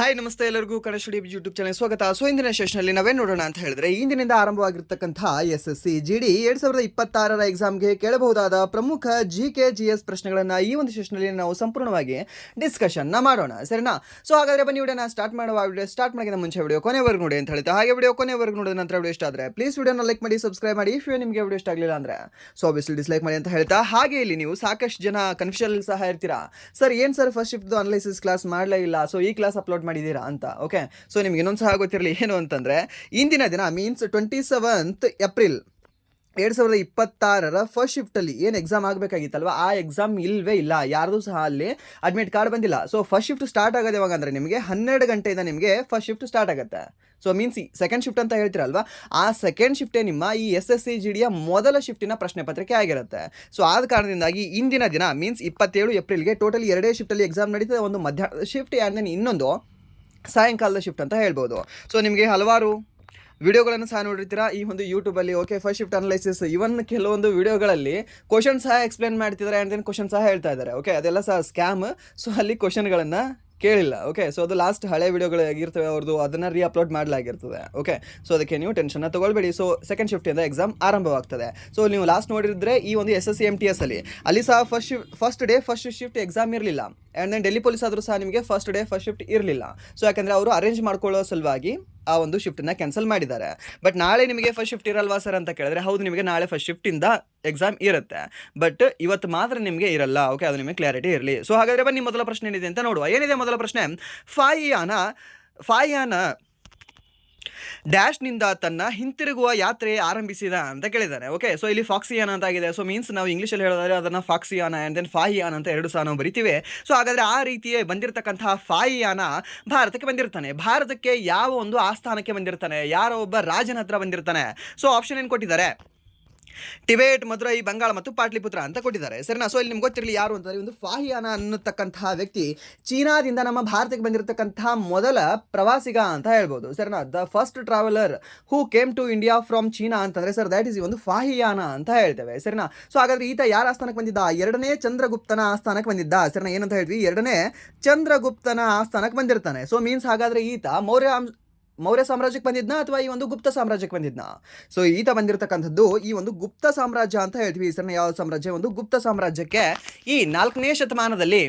Hi ನಮಸ್ತೆ ಎಲ್ಲರಿಗೂ Kannada studio YouTube channel ಸ್ವಾಗತ. ಸೊ ಇಂದಿನ ಸೆಷನಲ್ಲಿ ನಾವೇನು ನೋಡೋಣ ಅಂತ ಹೇಳಿದ್ರೆ, ಇಂದಿನಿಂದ ಆರಂಭವಾಗಿರ್ತಕ್ಕಂಥ SSC GD 2026 ಎಕ್ಸಾಮ್ಗೆ ಕೇಳಬಹುದಾದ ಪ್ರಮುಖ GK GS ಪ್ರಶ್ನೆಗಳನ್ನು ಈ ಒಂದು ಸೆಷನಲ್ಲಿ ನಾವು ಸಂಪೂರ್ಣವಾಗಿ ಡಿಸ್ಕಷನ್ನ ಮಾಡೋಣ, ಸರಿನಾ? ಸೊ ಹಾಗಾದ್ರೆ ಬನ್ನಿ ವಿಡಿಯೋನ ಸ್ಟಾರ್ಟ್ ಮಾಡುವ. ವಿಡಿಯೋ ಸ್ಟಾರ್ಟ್ ಮಾಡೋಕ್ಕಿಂತ ಮುಂಚೆ ವಿಡಿಯೋ ಕೊನೆವರೆಗೂ ನೋಡಿ ಅಂತ ಹೇಳ್ತಾ, ಹಾಗೆ ವಿಡಿಯೋ ಕೊನೆವರೆಗೂ ನೋಡಿದ ನಂತರ ವಿಡಿಯೋ ಇಷ್ಟ ಆದರೆ ಪ್ಲೀಸ್ ವಿಡಿಯೋನ ಲೈಕ್ ಮಾಡಿ, ಸಬ್ಸ್ಕ್ರೈಬ್ ಮಾಡಿ. ಇಫ್ ನಿಮಗೆ ವಿಡಿಯೋ ಇಷ್ಟ ಆಗಲಿಲ್ಲ ಅಂದರೆ ಸೊ ಆಬ್ವಿಯಸ್ಲಿ ಡಿಸ್ಲೈಕ್ ಮಾಡಿ ಅಂತ ಹೇಳ್ತಾ, ಹಾಗೆ ಇಲ್ಲಿ ನೀವು ಸಾಕಷ್ಟು ಜನ ಕನ್ಫ್ಯೂಷನ್ ಸಹ ಇರ್ತೀರಾ, ಸರ್ ಏನು ಸರ್ ಫಸ್ಟ್ ಶಿಫ್ಟ್ದು ಅನಲೈಸಿಸ್ ಕ್ಲಾಸ್ ಮಾಡಲೇ ಇಲ್ಲ, ಸೊ ಈ ಕ್ಲಾಸ್ ಅಪ್ಲೋಡ್ ಮಾಡಿದ್ದೀರಾ ಅಂತ. ಓಕೆ, ಸೊ ನಿಮ್ಗೆ ಇನ್ನೊಂದು ಸಹ ಗೊತ್ತಿರಲಿ ಏನು ಅಂತಂದರೆ, ಇಂದಿನ ದಿನ ಮೀನ್ಸ್ 27th ಏಪ್ರಿಲ್ 2026 ಫಸ್ಟ್ ಶಿಫ್ಟಲ್ಲಿ ಏನು ಎಕ್ಸಾಮ್ ಆಗಬೇಕಾಗಿತ್ತಲ್ವ, ಆ ಎಕ್ಸಾಮ್ ಇಲ್ಲವೇ ಇಲ್ಲ, ಯಾರ್ದು ಸಹ ಅಲ್ಲಿ ಅಡ್ಮಿಟ್ ಕಾರ್ಡ್ ಬಂದಿಲ್ಲ. ಸೊ ಫಸ್ಟ್ ಶಿಫ್ಟ್ ಸ್ಟಾರ್ಟ್ ಆಗೋದು ಯಾವಾಗ ಅಂದರೆ, ನಿಮಗೆ 12 ಗಂಟೆಯಿಂದ ನಿಮಗೆ ಫಸ್ಟ್ ಶಿಫ್ಟ್ ಸ್ಟಾರ್ಟ್ ಆಗುತ್ತೆ. ಸೊ ಮೀನ್ಸ್ ಸೆಕೆಂಡ್ ಶಿಫ್ಟ್ ಅಂತ ಹೇಳ್ತೀರಲ್ವಾ, ಆ ಸೆಕೆಂಡ್ ಶಿಫ್ಟೇ ನಿಮ್ಮ ಈ SSC GDಯ ಮೊದಲ ಶಿಫ್ಟಿನ ಪ್ರಶ್ನೆ ಪತ್ರಿಕೆ ಆಗಿರುತ್ತೆ. ಸೊ ಆದ ಕಾರಣದಿಂದಾಗಿ ಇಂದಿನ ದಿನ ಮೀನ್ಸ್ 27 ಏಪ್ರಿಲ್ಗೆ ಟೋಟಲಿ 2 ಶಿಫ್ಟಲ್ಲಿ ಎಕ್ಸಾಮ್ ನಡೀತದೆ. ಒಂದು ಮಧ್ಯಾಹ್ನದ ಶಿಫ್ಟ್, ಇನ್ನೊಂದು ಸಾಯಂಕಾಲದ ಶಿಫ್ಟ್ ಅಂತ ಹೇಳ್ಬೋದು. ಸೊ ನಿಮಗೆ ಹಲವಾರು ವಿಡಿಯೋಗಳನ್ನು ಸಹ ನೋಡಿರ್ತೀರಾ ಈ ಒಂದು ಯೂಟ್ಯೂಬಲ್ಲಿ. ಓಕೆ, ಫಸ್ಟ್ ಶಿಫ್ಟ್ ಅನಲೈಸಿಸ್, ಇವನ್ ಕೆಲವೊಂದು ವಿಡಿಯೋಗಳಲ್ಲಿ ಕ್ವಶನ್ ಸಹ ಎಕ್ಸ್ಪ್ಲೇನ್ ಮಾಡ್ತಿದ್ದಾರೆ ಆ್ಯಂಡ್ ದೆನ್ ಕ್ವಶನ್ ಸಹ ಹೇಳ್ತಾ ಇದ್ದಾರೆ. ಓಕೆ, ಅದೆಲ್ಲ ಸಹ ಸ್ಕ್ಯಾಮ್. ಸೊ ಅಲ್ಲಿ ಕ್ವಶನ್ಗಳನ್ನು ಕೇಳಿಲ್ಲ. ಓಕೆ, ಸೊ ಅದು ಲಾಸ್ಟ್ ಹಳೆ ವಿಡಿಯೋಗಳು ಆಗಿರ್ತವೆ ಅವ್ರದ್ದು, ಅದನ್ನು ಅಪ್ಲೋಡ್ ಮಾಡಲಾಗಿರ್ತದೆ. ಓಕೆ, ಸೊ ಅದಕ್ಕೆ ನೀವು ಟೆನ್ಷನ್ನ ತೊಗೊಳ್ಬೇಡಿ. ಸೊ ಸೆಕೆಂಡ್ ಶಿಫ್ಟಿಂದ ಎಕ್ಸಾಮ್ ಆರಂಭವಾಗ್ತದೆ. ಸೊ ನೀವು ಲಾಸ್ಟ್ ನೋಡಿದ್ರೆ ಈ ಒಂದು SSC MTS ಅಲ್ಲಿ ಸಹ first day first shift exam ಇರಲಿಲ್ಲ. ಆ್ಯಂಡ್ ದೆನ್ ಡೆಲ್ಲಿ ಪೊಲೀಸ್ ಆದರೂ ಸಹ ನಿಮಗೆ ಫಸ್ಟ್ ಡೇ ಫಸ್ಟ್ ಶಿಫ್ಟ್ ಇರಲಿಲ್ಲ. ಸೊ ಯಾಕೆಂದರೆ ಅವರು ಅರೇಂಜ್ ಮಾಡ್ಕೊಳ್ಳೋ ಸಲುವಾಗಿ ಆ ಒಂದು ಶಿಫ್ಟನ್ನು ಕ್ಯಾನ್ಸಲ್ ಮಾಡಿದ್ದಾರೆ. ಬಟ್ ನಾಳೆ ನಿಮಗೆ ಫಸ್ಟ್ ಶಿಫ್ಟ್ ಇರಲ್ವಾ ಸರ್ ಅಂತ ಕೇಳಿದ್ರೆ, ಹೌದು, ನಿಮಗೆ ನಾಳೆ ಫಸ್ಟ್ ಶಿಫ್ಟಿಂದ ಎಕ್ಸಾಮ್ ಇರುತ್ತೆ, ಬಟ್ ಇವತ್ತು ಮಾತ್ರ ನಿಮಗೆ ಇರಲ್ಲ. ಓಕೆ, ಅದು ನಿಮಗೆ ಕ್ಲಾರಿಟಿ ಇರಲಿ. ಸೊ ಹಾಗಾದರೆ ಬನ್ನಿ ಮೊದಲ ಪ್ರಶ್ನೆ ಏನಿದೆ ಅಂತ ನೋಡುವ. ಏನಿದೆ ಮೊದಲ ಪ್ರಶ್ನೆ? ಫಾಯಿಯಾನ ಡ್ಯಾಶ್ನಿಂದ ತನ್ನ ಹಿಂತಿರುಗುವ ಯಾತ್ರೆ ಆರಂಭಿಸಿದ ಅಂತ ಕೇಳಿದ್ದಾರೆ. ಓಕೆ, ಸೊ ಇಲ್ಲಿ ಫಾಕ್ಸಿಯಾನ ಅಂತ ಆಗಿದೆ. ಸೊ ಮೀನ್ಸ್ ನಾವು ಇಂಗ್ಲೀಷಲ್ಲಿ ಹೇಳೋದಾದ್ರೆ ಅದನ್ನು ಫಾಕ್ಸಿಯಾನ ಆ್ಯಂಡ್ ದೆನ್ ಫಾಯಿಯಾನ ಅಂತ ಎರಡು ಸಹ ನಾವು ಬರಿತೀವಿ. ಸೊ ಹಾಗಾದರೆ ಆ ರೀತಿಯೇ ಬಂದಿರತಕ್ಕಂತಹ ಫಾಯಿಯಾನ ಭಾರತಕ್ಕೆ ಬಂದಿರ್ತಾನೆ. ಭಾರತಕ್ಕೆ ಯಾವ ಒಂದು ಆಸ್ಥಾನಕ್ಕೆ ಬಂದಿರ್ತಾನೆ, ಯಾರೋ ಒಬ್ಬ ರಾಜನ ಹತ್ರ ಬಂದಿರ್ತಾನೆ. ಸೊ ಆಪ್ಷನ್ ಏನು ಕೊಟ್ಟಿದ್ದಾರೆ? ಟಿಬೇಟ್, ಮಧುರೈ, ಬಂಗಾಳ ಮತ್ತು ಪಾಟ್ಲಿಪುತ್ರ ಅಂತ ಕೊಟ್ಟಿದ್ದಾರೆ, ಸರಿನಾ? ಸೊ ಇಲ್ಲಿ ನಿಮ್ಗೆ ಗೊತ್ತಿರಲಿ ಯಾರು ಅಂತಂದರೆ, ಒಂದು ಫಾಹಿಯಾನ ಅನ್ನತಕ್ಕಂತಹ ವ್ಯಕ್ತಿ ಚೀನಾದಿಂದ ನಮ್ಮ ಭಾರತಕ್ಕೆ ಬಂದಿರತಕ್ಕಂತಹ ಮೊದಲ ಪ್ರವಾಸಿಗ ಅಂತ ಹೇಳ್ಬೋದು, ಸರಿನಾ? The first traveller who came to India from China ಅಂತಂದರೆ ಸರ್ ದ್ಯಾಟ್ ಈಸ್ ಒಂದು ಫಾಹಿಯಾನ ಅಂತ ಹೇಳ್ತೇವೆ, ಸರಿನಾ? ಸೊ ಹಾಗಾದರೆ ಈತ ಯಾರ ಆಸ್ಥಾನಕ್ಕೆ ಬಂದಿದ್ದ? ಎರಡನೇ ಚಂದ್ರಗುಪ್ತನ ಆಸ್ಥಾನಕ್ಕೆ ಬಂದಿದ್ದ, ಸರಿನಾ? ಏನಂತ ಹೇಳ್ತೀವಿ? ಎರಡನೇ ಚಂದ್ರಗುಪ್ತನ ಆಸ್ಥಾನಕ್ಕೆ ಬಂದಿರ್ತಾನೆ. ಸೊ ಮೀನ್ಸ್ ಹಾಗಾದರೆ ಈತ ಮೌರ್ಯ ಸಾಮ್ರಾಜ್ಯಕ್ಕೆ ಬಂದಿದ್ನಾ ಅಥವಾ ಈ ಒಂದು ಗುಪ್ತ ಸಾಮ್ರಾಜ್ಯಕ್ಕೆ ಬಂದಿದ್ನಾ? ಸೊ ಈತ ಬಂದಿರತಕ್ಕಂಥದ್ದು ಈ ಒಂದು ಗುಪ್ತ ಸಾಮ್ರಾಜ್ಯ ಅಂತ ಹೇಳ್ತೀವಿ, ಸರ್. ಯಾವ ಸಾಮ್ರಾಜ್ಯ? ಒಂದು ಗುಪ್ತ ಸಾಮ್ರಾಜ್ಯಕ್ಕೆ ಈ 4ನೇ ಶತಮಾನದಲ್ಲಿ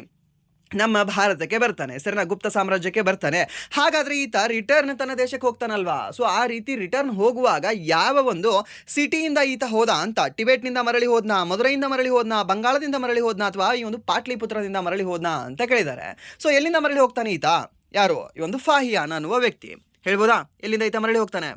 ನಮ್ಮ ಭಾರತಕ್ಕೆ ಬರ್ತಾನೆ, ಸರಿನಾ? ಗುಪ್ತ ಸಾಮ್ರಾಜ್ಯಕ್ಕೆ ಬರ್ತಾನೆ. ಹಾಗಾದರೆ ಈತ ರಿಟರ್ನ್ ತನ್ನ ದೇಶಕ್ಕೆ ಹೋಗ್ತಾನಲ್ವಾ? ಸೊ ಆ ರೀತಿ ರಿಟರ್ನ್ ಹೋಗುವಾಗ ಯಾವ ಒಂದು ಸಿಟಿಯಿಂದ ಈತ ಹೋದ ಅಂತ? ಟಿಬೇಟ್ನಿಂದ ಮರಳಿ ಹೋದ್ನಾ, ಮಧುರೈಯಿಂದ ಮರಳಿ ಹೋದ್ನಾ, ಬಂಗಾಳದಿಂದ ಮರಳಿ ಹೋದ್ನಾ, ಅಥವಾ ಈ ಒಂದು ಪಾಟ್ಲಿಪುತ್ರದಿಂದ ಮರಳಿ ಹೋದ್ನಾ ಅಂತ ಕೇಳಿದ್ದಾರೆ. ಸೊ ಎಲ್ಲಿಂದ ಮರಳಿ ಹೋಗ್ತಾನೆ ಈತ? ಯಾರು? ಈ ಒಂದು ಫಾಹಿಯಾನ ಅನ್ನುವ ವ್ಯಕ್ತಿ. ಹೇಳ್ಬೋದಾ ಎಲ್ಲಿಂದ ಈತ ಮರಳಿ ಹೋಗ್ತಾನೆ?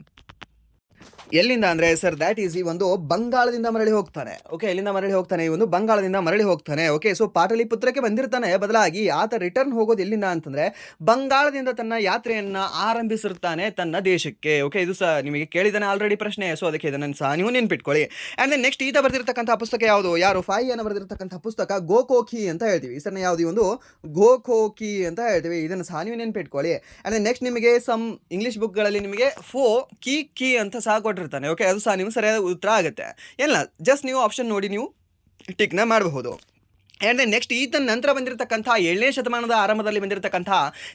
ಎಲ್ಲಿಂದ ಅಂದರೆ ಸರ್ ದ್ಯಾಟ್ ಈಸ್ ಈ ಒಂದು ಬಂಗಾಳದಿಂದ ಮರಳಿ ಹೋಗ್ತಾನೆ. ಓಕೆ, ಎಲ್ಲಿಂದ ಮರಳಿ ಹೋಗ್ತಾನೆ? ಈ ಒಂದು ಬಂಗಾಳದಿಂದ ಮರಳಿ ಹೋಗ್ತಾನೆ. ಓಕೆ, ಸೊ ಪಾಟಲಿಪುತ್ರಕ್ಕೆ ಬಂದಿರ್ತಾನೆ, ಬದಲಾಗಿ ಆತ ರಿಟರ್ನ್ ಹೋಗೋದು ಎಲ್ಲಿಂದ ಅಂತಂದರೆ ಬಂಗಾಳದಿಂದ ತನ್ನ ಯಾತ್ರೆಯನ್ನು ಆರಂಭಿಸಿರ್ತಾನೆ ತನ್ನ ದೇಶಕ್ಕೆ. ಓಕೆ, ಇದು ಸಹ ನಿಮಗೆ ಕೇಳಿದಾನೆ ಆಲ್ರೆಡಿ ಪ್ರಶ್ನೆ, ಸೊ ಅದಕ್ಕೆ ಇದನ್ನು ಸಹ ನೀವು ನೆನ್ಪಿಟ್ಕೊಳ್ಳಿ. ಆ್ಯಂಡ್ ದೆನ್ ನೆಕ್ಸ್ಟ್ ಈತ ಬರೆದಿರ್ತಕ್ಕಂಥ ಪುಸ್ತಕ ಯಾವುದು? ಯಾರು? ಫಾಹಿಯಾನ ಬರೆದಿರ್ತಕ್ಕಂಥ ಪುಸ್ತಕ ಗೋಕೋಕಿ ಅಂತ ಹೇಳ್ತೀವಿ, ಸರ್. ಯಾವುದು? ಈ ಒಂದು ಗೋಕೋಕಿ ಅಂತ ಹೇಳ್ತೀವಿ, ಇದನ್ನು ಸಹ ನೀವು ನೆನ್ಪಿಟ್ಕೊಳ್ಳಿ. ಆ್ಯಂಡ್ ದೆನ್ ನೆಕ್ಸ್ಟ್ ನಿಮಗೆ ಸಮ್ ಇಂಗ್ಲೀಷ್ ಬುಕ್ಗಳಲ್ಲಿ ನಿಮಗೆ ಕೀ ಅಂತ ಸಹ ಕೊಟ್ಟಿರ್ತಾನೆ. ಓಕೆ, ಅದು ಸಹ ನಿಮ್ಗೆ ಸರಿಯಾದ ಉತ್ತರ ಆಗುತ್ತೆ. ಎಲ್ಲ ಜಸ್ಟ್ ನೀವು ಆಪ್ಷನ್ ನೋಡಿ ನೀವು ಟಿಕ್ನ ಮಾಡಬಹುದು. ಆ್ಯಂಡ್ ದೆನ್ ನೆಕ್ಸ್ಟ್ ಈತನ ನಂತರ ಬಂದಿರತಕ್ಕಂಥ 7ನೇ ಶತಮಾನದ ಆರಂಭದಲ್ಲಿ ಬಂದಿರತಕ್ಕಂಥ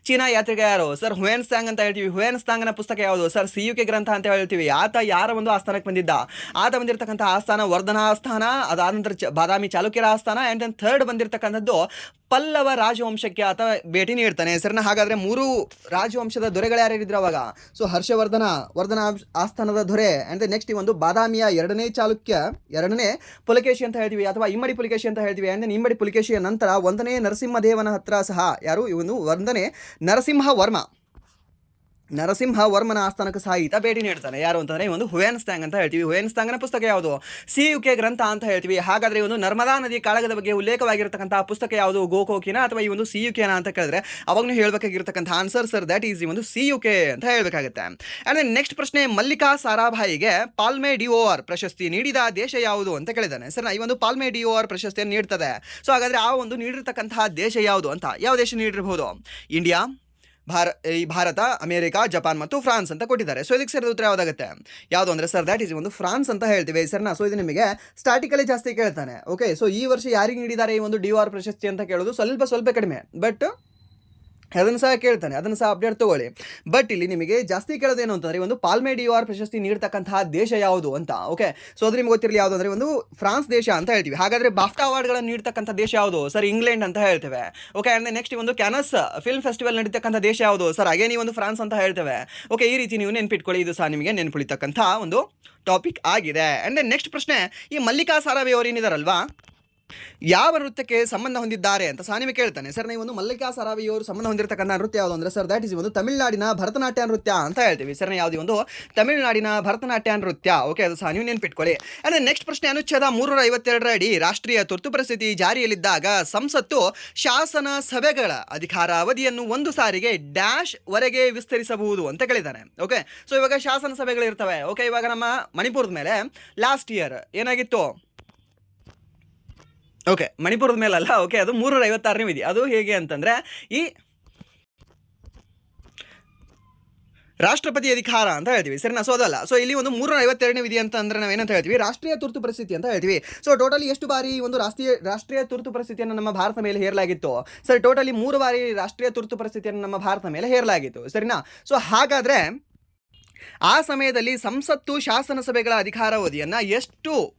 ಚೀನಾ ಯಾತ್ರಿಕ ಯಾರು? ಸರ್ ಹುಯೆನ್ಸಾಂಗ್ ಅಂತ ಹೇಳ್ತೀವಿ. ಹುಯೆನ್ಸಾಂಗ್ನ ಪುಸ್ತಕ ಯಾವುದು? ಸರ್ CUK ಗ್ರಂಥ ಅಂತ ಹೇಳ್ತೀವಿ. ಆತ ಯಾರ ಒಂದು ಆಸ್ಥಾನಕ್ಕೆ ಬಂದಿದ್ದ? ಆತ ಬಂದಿರತಕ್ಕಂಥ ಆಸ್ಥಾನ ವರ್ಧನ ಆಸ್ಥಾನ, ಅದಾದ ನಂತರ ಬಾದಾಮಿ ಚಾಲುಕ್ಯರ ಆಸ್ಥಾನ, ಆ್ಯಂಡ್ ದೆನ್ ಥರ್ಡ್ ಬಂದಿರತಕ್ಕಂಥದ್ದು ಪಲ್ಲವ ರಾಜವಂಶಕ್ಕೆ ಆತ ಭೇಟಿ ನೀಡ್ತಾನೆ, ಸರಿನಾ? ಹಾಗಾದರೆ 3 ರಾಜವಂಶದ ದೊರೆಗಳು ಯಾರ್ಯಾರಿದ್ರು ಅವಾಗ? ಸೊ ವರ್ಧನ ಆಸ್ಥಾನದ ದೊರೆ, ಆ್ಯಂಡ್ ದೆನ್ ನೆಕ್ಸ್ಟ್ ಈ ಒಂದು ಬಾದಾಮಿಯ 2ನೇ ಚಾಲುಕ್ಯ, 2ನೇ ಪುಲಕೇಶಿ ಅಂತ ಹೇಳ್ತೀವಿ, ಅಥವಾ ಇಮ್ಮಡಿ ಪುಲಕೇಶಿ ಅಂತ ಹೇಳ್ತೀವಿ. ಆ್ಯಂಡ್ ದೆನ್ ಇಮ್ಮಡಿ ಪುಲಕೇಶಿಯ ನಂತರ 1ನೇ ನರಸಿಂಹದೇವನ ಹತ್ರ ಸಹ ಯಾರು? ಇವನು 1ನೇ ನರಸಿಂಹವರ್ಮನ ಆಸ್ಥಾನಕ್ಕೆ ಸಹ ಈತ ಭೇಟಿ ನೀಡ್ತಾನೆ. ಯಾರು ಅಂತಂದರೆ ಈ ಒಂದು ಹುಯೆನ್ಸಾಂಗ್ ಅಂತ ಹೇಳ್ತೀವಿ. ಹುಯೆನ್ಸಾಂಗ್ನ ಪುಸ್ತಕ ಯಾವುದು? CUK ಗ್ರಂಥ ಅಂತ ಹೇಳ್ತೀವಿ. ಹಾಗಾದರೆ ಈ ಒಂದು ನರ್ಮದಾ ನದಿ ಕಾಳಗದ ಬಗ್ಗೆ ಉಲ್ಲೇಖವಾಗಿರ್ತಕ್ಕಂಥ ಪುಸ್ತಕ ಯಾವುದು? ಗೋಕೋಕಿನ ಅಥವಾ ಈ ಒಂದು CUKನ ಅಂತ ಕೇಳಿದ್ರೆ ಅವಾಗ ನೀವು ಹೇಳಬೇಕಾಗಿರ್ತಕ್ಕಂಥ ಆನ್ಸರ್ ಸರ್ ದ್ಯಾಟ್ ಈಸ್ ಈ ಒಂದು CUK ಅಂತ ಹೇಳಬೇಕಾಗುತ್ತೆ. ಆ್ಯಂಡ್ ದೆನ್ ನೆಕ್ಸ್ಟ್ ಪ್ರಶ್ನೆ, ಮಲ್ಲಿಕಾ ಸಾರಾಭಾಯಿಗೆ ಪಾಲ್ಮೆ ಡಿಒಆರ್ ಪ್ರಶಸ್ತಿ ನೀಡಿದ ದೇಶ ಯಾವುದು ಅಂತ ಕೇಳಿದ್ದಾನೆ, ಸರ್. ಈ ಒಂದು ಪಾಲ್ಮೆ ಡಿಒಆರ್ ಪ್ರಶಸ್ತಿಯನ್ನು ನೀಡ್ತದೆ. ಸೊ ಹಾಗಾದರೆ ಆ ಒಂದು ನೀಡಿರ್ತಕ್ಕಂತಹ ದೇಶ ಯಾವುದು ಅಂತ? ಯಾವ ದೇಶ ನೀಡಿರಬಹುದು? ಇಂಡಿಯಾ, ಭಾರತ, ಅಮೆರಿಕ, ಜಪಾನ್ ಮತ್ತು ಫ್ರಾನ್ಸ್ ಅಂತ ಕೊಟ್ಟಿದ್ದಾರೆ. ಸೊ ಇದಕ್ಕೆ ಸರಿಯಾದ ಉತ್ತರ ಯಾವುದಾಗುತ್ತೆ? ಯಾವುದು ಅಂದರೆ ಸರ್ ದ್ಯಾಟ್ ಈಸ್ ಒಂದು ಫ್ರಾನ್ಸ್ ಅಂತ ಹೇಳ್ತೀವಿ, ಸರ್ನಾ. ಸೊ ಇದು ನಿಮಗೆ ಸ್ಟಾಟಿಕಲಿ ಜಾಸ್ತಿ ಕೇಳ್ತಾನೆ. ಓಕೆ, ಸೊ ಈ ವರ್ಷ ಯಾರಿಗೆ ನೀಡಿದ್ದಾರೆ ಈ ಒಂದು DOR ಪ್ರಶಸ್ತಿ ಅಂತ ಕೇಳೋದು ಸ್ವಲ್ಪ ಕಡಿಮೆ, ಬಟ್ ಅದನ್ನು ಸಹ ಕೇಳ್ತಾನೆ, ಅದನ್ನು ಸಹ ಅಪ್ಡೇಟ್ ತಗೊಳ್ಳಿ. ಬಟ್ ಇಲ್ಲಿ ನಿಮಗೆ ಜಾಸ್ತಿ ಕೇಳೋದೇನು ಅಂತಂದರೆ ಒಂದು ಪಾಲ್ಮೆ ಡಿಯಾರ್ ಪ್ರಶಸ್ತಿ ನೀಡ್ತಕ್ಕಂತಹ ದೇಶ ಯಾವುದು ಅಂತ. ಓಕೆ, ಸೊ ಅದು ನಿಮ್ಗೆ ಗೊತ್ತಿರಲಿ ಯಾವುದು ಅಂದರೆ ಒಂದು ಫ್ರಾನ್ಸ್ ದೇಶ ಅಂತ ಹೇಳ್ತೀವಿ. ಹಾಗಾದರೆ ಬಾಫ್ಟಾ ಅವಾರ್ಡ್ಗಳನ್ನು ನೀಡ್ತಕ್ಕಂಥ ದೇಶ ಯಾವುದು ಸರ್? ಇಂಗ್ಲೆಂಡ್ ಅಂತ ಹೇಳ್ತೇವೆ. ಓಕೆ, ಅಂದರೆ ನೆಕ್ಸ್ಟ್ ಒಂದು ಕ್ಯಾನಸ್ ಫಿಲ್ಮ್ ಫೆಸ್ಟಿವಲ್ ನಡೀತಕ್ಕಂಥ ದೇಶ ಯಾವುದು ಸರ್? ಅಗೇನ್ ಈ ಒಂದು ಫ್ರಾನ್ಸ್ ಅಂತ ಹೇಳ್ತೇವೆ. ಓಕೆ, ಈ ರೀತಿ ನೀವು ನೆನ್ಪಿಟ್ಕೊಳ್ಳಿ, ಇದು ಸಹ ನಿಮಗೆ ನೆನ್ಪುಳಿತಕ್ಕಂಥ ಒಂದು ಟಾಪಿಕ್ ಆಗಿದೆ. ಆ್ಯಂಡ್ ದೆನ್ ನೆಕ್ಸ್ಟ್ ಪ್ರಶ್ನೆ, ಈ ಮಲ್ಲಿಕಾ ಸಾರಾಭಾಯಿ ಅವರು ಏನಿದಾರಲ್ವಾ, ಯಾವ ನೃತ್ಯಕ್ಕೆ ಸಂಬಂಧ ಹೊಂದಿದ್ದಾರೆ ಅಂತ ಸಹ ನಿಮಗೆ ಕೇಳ್ತಾನೆ. ಸರ್ ನೀವು ಒಂದು ಮಲ್ಲಿಕಾ ಸಾರಾಭಾಯಿ ಅವರು ಸಂಬಂಧ ಹೊಂದಿರತಕ್ಕಂಥ ನೃತ್ಯ ಯಾವುದು ಅಂದರೆ ಸರ್ ದ್ಯಾಟ್ ಇಸ್ ಒಂದು ತಮಿಳುನಾಡಿನ ಭರತನಾಟ್ಯ ನೃತ್ಯ ಅಂತ ಹೇಳ್ತೀವಿ. ಸರ್ ಯಾವುದು ಒಂದು ತಮಿಳುನಾಡಿನ ಭರತನಾಟ್ಯ ನೃತ್ಯ. ಓಕೆ, ಅದು ಸಹ ನೀವು ನೆನ್ಪಿಟ್ಕೊಳ್ಳಿ. ಅಂದರೆ ನೆಕ್ಸ್ಟ್ ಪ್ರಶ್ನೆ, ಅನುಚ್ಛೇದ 352 ಅಡಿ ರಾಷ್ಟ್ರೀಯ ತುರ್ತು ಪರಿಸ್ಥಿತಿ ಜಾರಿಯಲ್ಲಿದ್ದಾಗ ಸಂಸತ್ತು ಶಾಸನ ಸಭೆಗಳ ಅಧಿಕಾರಾವಧಿಯನ್ನು 1 ಸಾರಿಗೆ ಡ್ಯಾಶ್ ವರೆಗೆ ವಿಸ್ತರಿಸಬಹುದು ಅಂತ ಕೇಳಿದ್ದಾನೆ. ಓಕೆ, ಸೊ ಇವಾಗ ಶಾಸನ ಸಭೆಗಳು ಇರ್ತವೆ. ಓಕೆ, ಇವಾಗ ನಮ್ಮ ಮಣಿಪುರದ ಮೇಲೆ ಲಾಸ್ಟ್ ಇಯರ್ ಏನಾಗಿತ್ತು? ಓಕೆ, ಮಣಿಪುರದ ಮೇಲಲ್ಲ. ಓಕೆ, ಅದು 356ನೇ ವಿಧಿ. ಅದು ಹೇಗೆ ಅಂತಂದರೆ ಈ ರಾಷ್ಟ್ರಪತಿ ಅಧಿಕಾರ ಅಂತ ಹೇಳ್ತೀವಿ, ಸರಿನಾ? ಸೊ ಅದಲ್ಲ. ಸೊ ಇಲ್ಲಿ ಒಂದು 352ನೇ ವಿಧಿ ಅಂತ ಅಂದರೆ ನಾವೇನಂತ ಹೇಳ್ತೀವಿ? ರಾಷ್ಟ್ರೀಯ ತುರ್ತು ಪರಿಸ್ಥಿತಿ ಅಂತ ಹೇಳ್ತೀವಿ. ಸೊ ಟೋಟಲಿ ಎಷ್ಟು ಬಾರಿ ಒಂದು ರಾಷ್ಟ್ರೀಯ ತುರ್ತು ಪರಿಸ್ಥಿತಿಯನ್ನು ನಮ್ಮ ಭಾರತ ಮೇಲೆ ಹೇರಲಾಗಿತ್ತು ಸರ್? ಟೋಟಲಿ 3 ಬಾರಿ ರಾಷ್ಟ್ರೀಯ ತುರ್ತು ಪರಿಸ್ಥಿತಿಯನ್ನು ನಮ್ಮ ಭಾರತ ಮೇಲೆ ಹೇರಲಾಗಿತ್ತು, ಸರಿನಾ? ಸೊ ಹಾಗಾದರೆ ಆ ಸಮಯದಲ್ಲಿ ಸಂಸತ್ತು ಶಾಸನ ಸಭೆಗಳ ಅಧಿಕಾರಾವಧಿಯನ್ನು ಎಷ್ಟು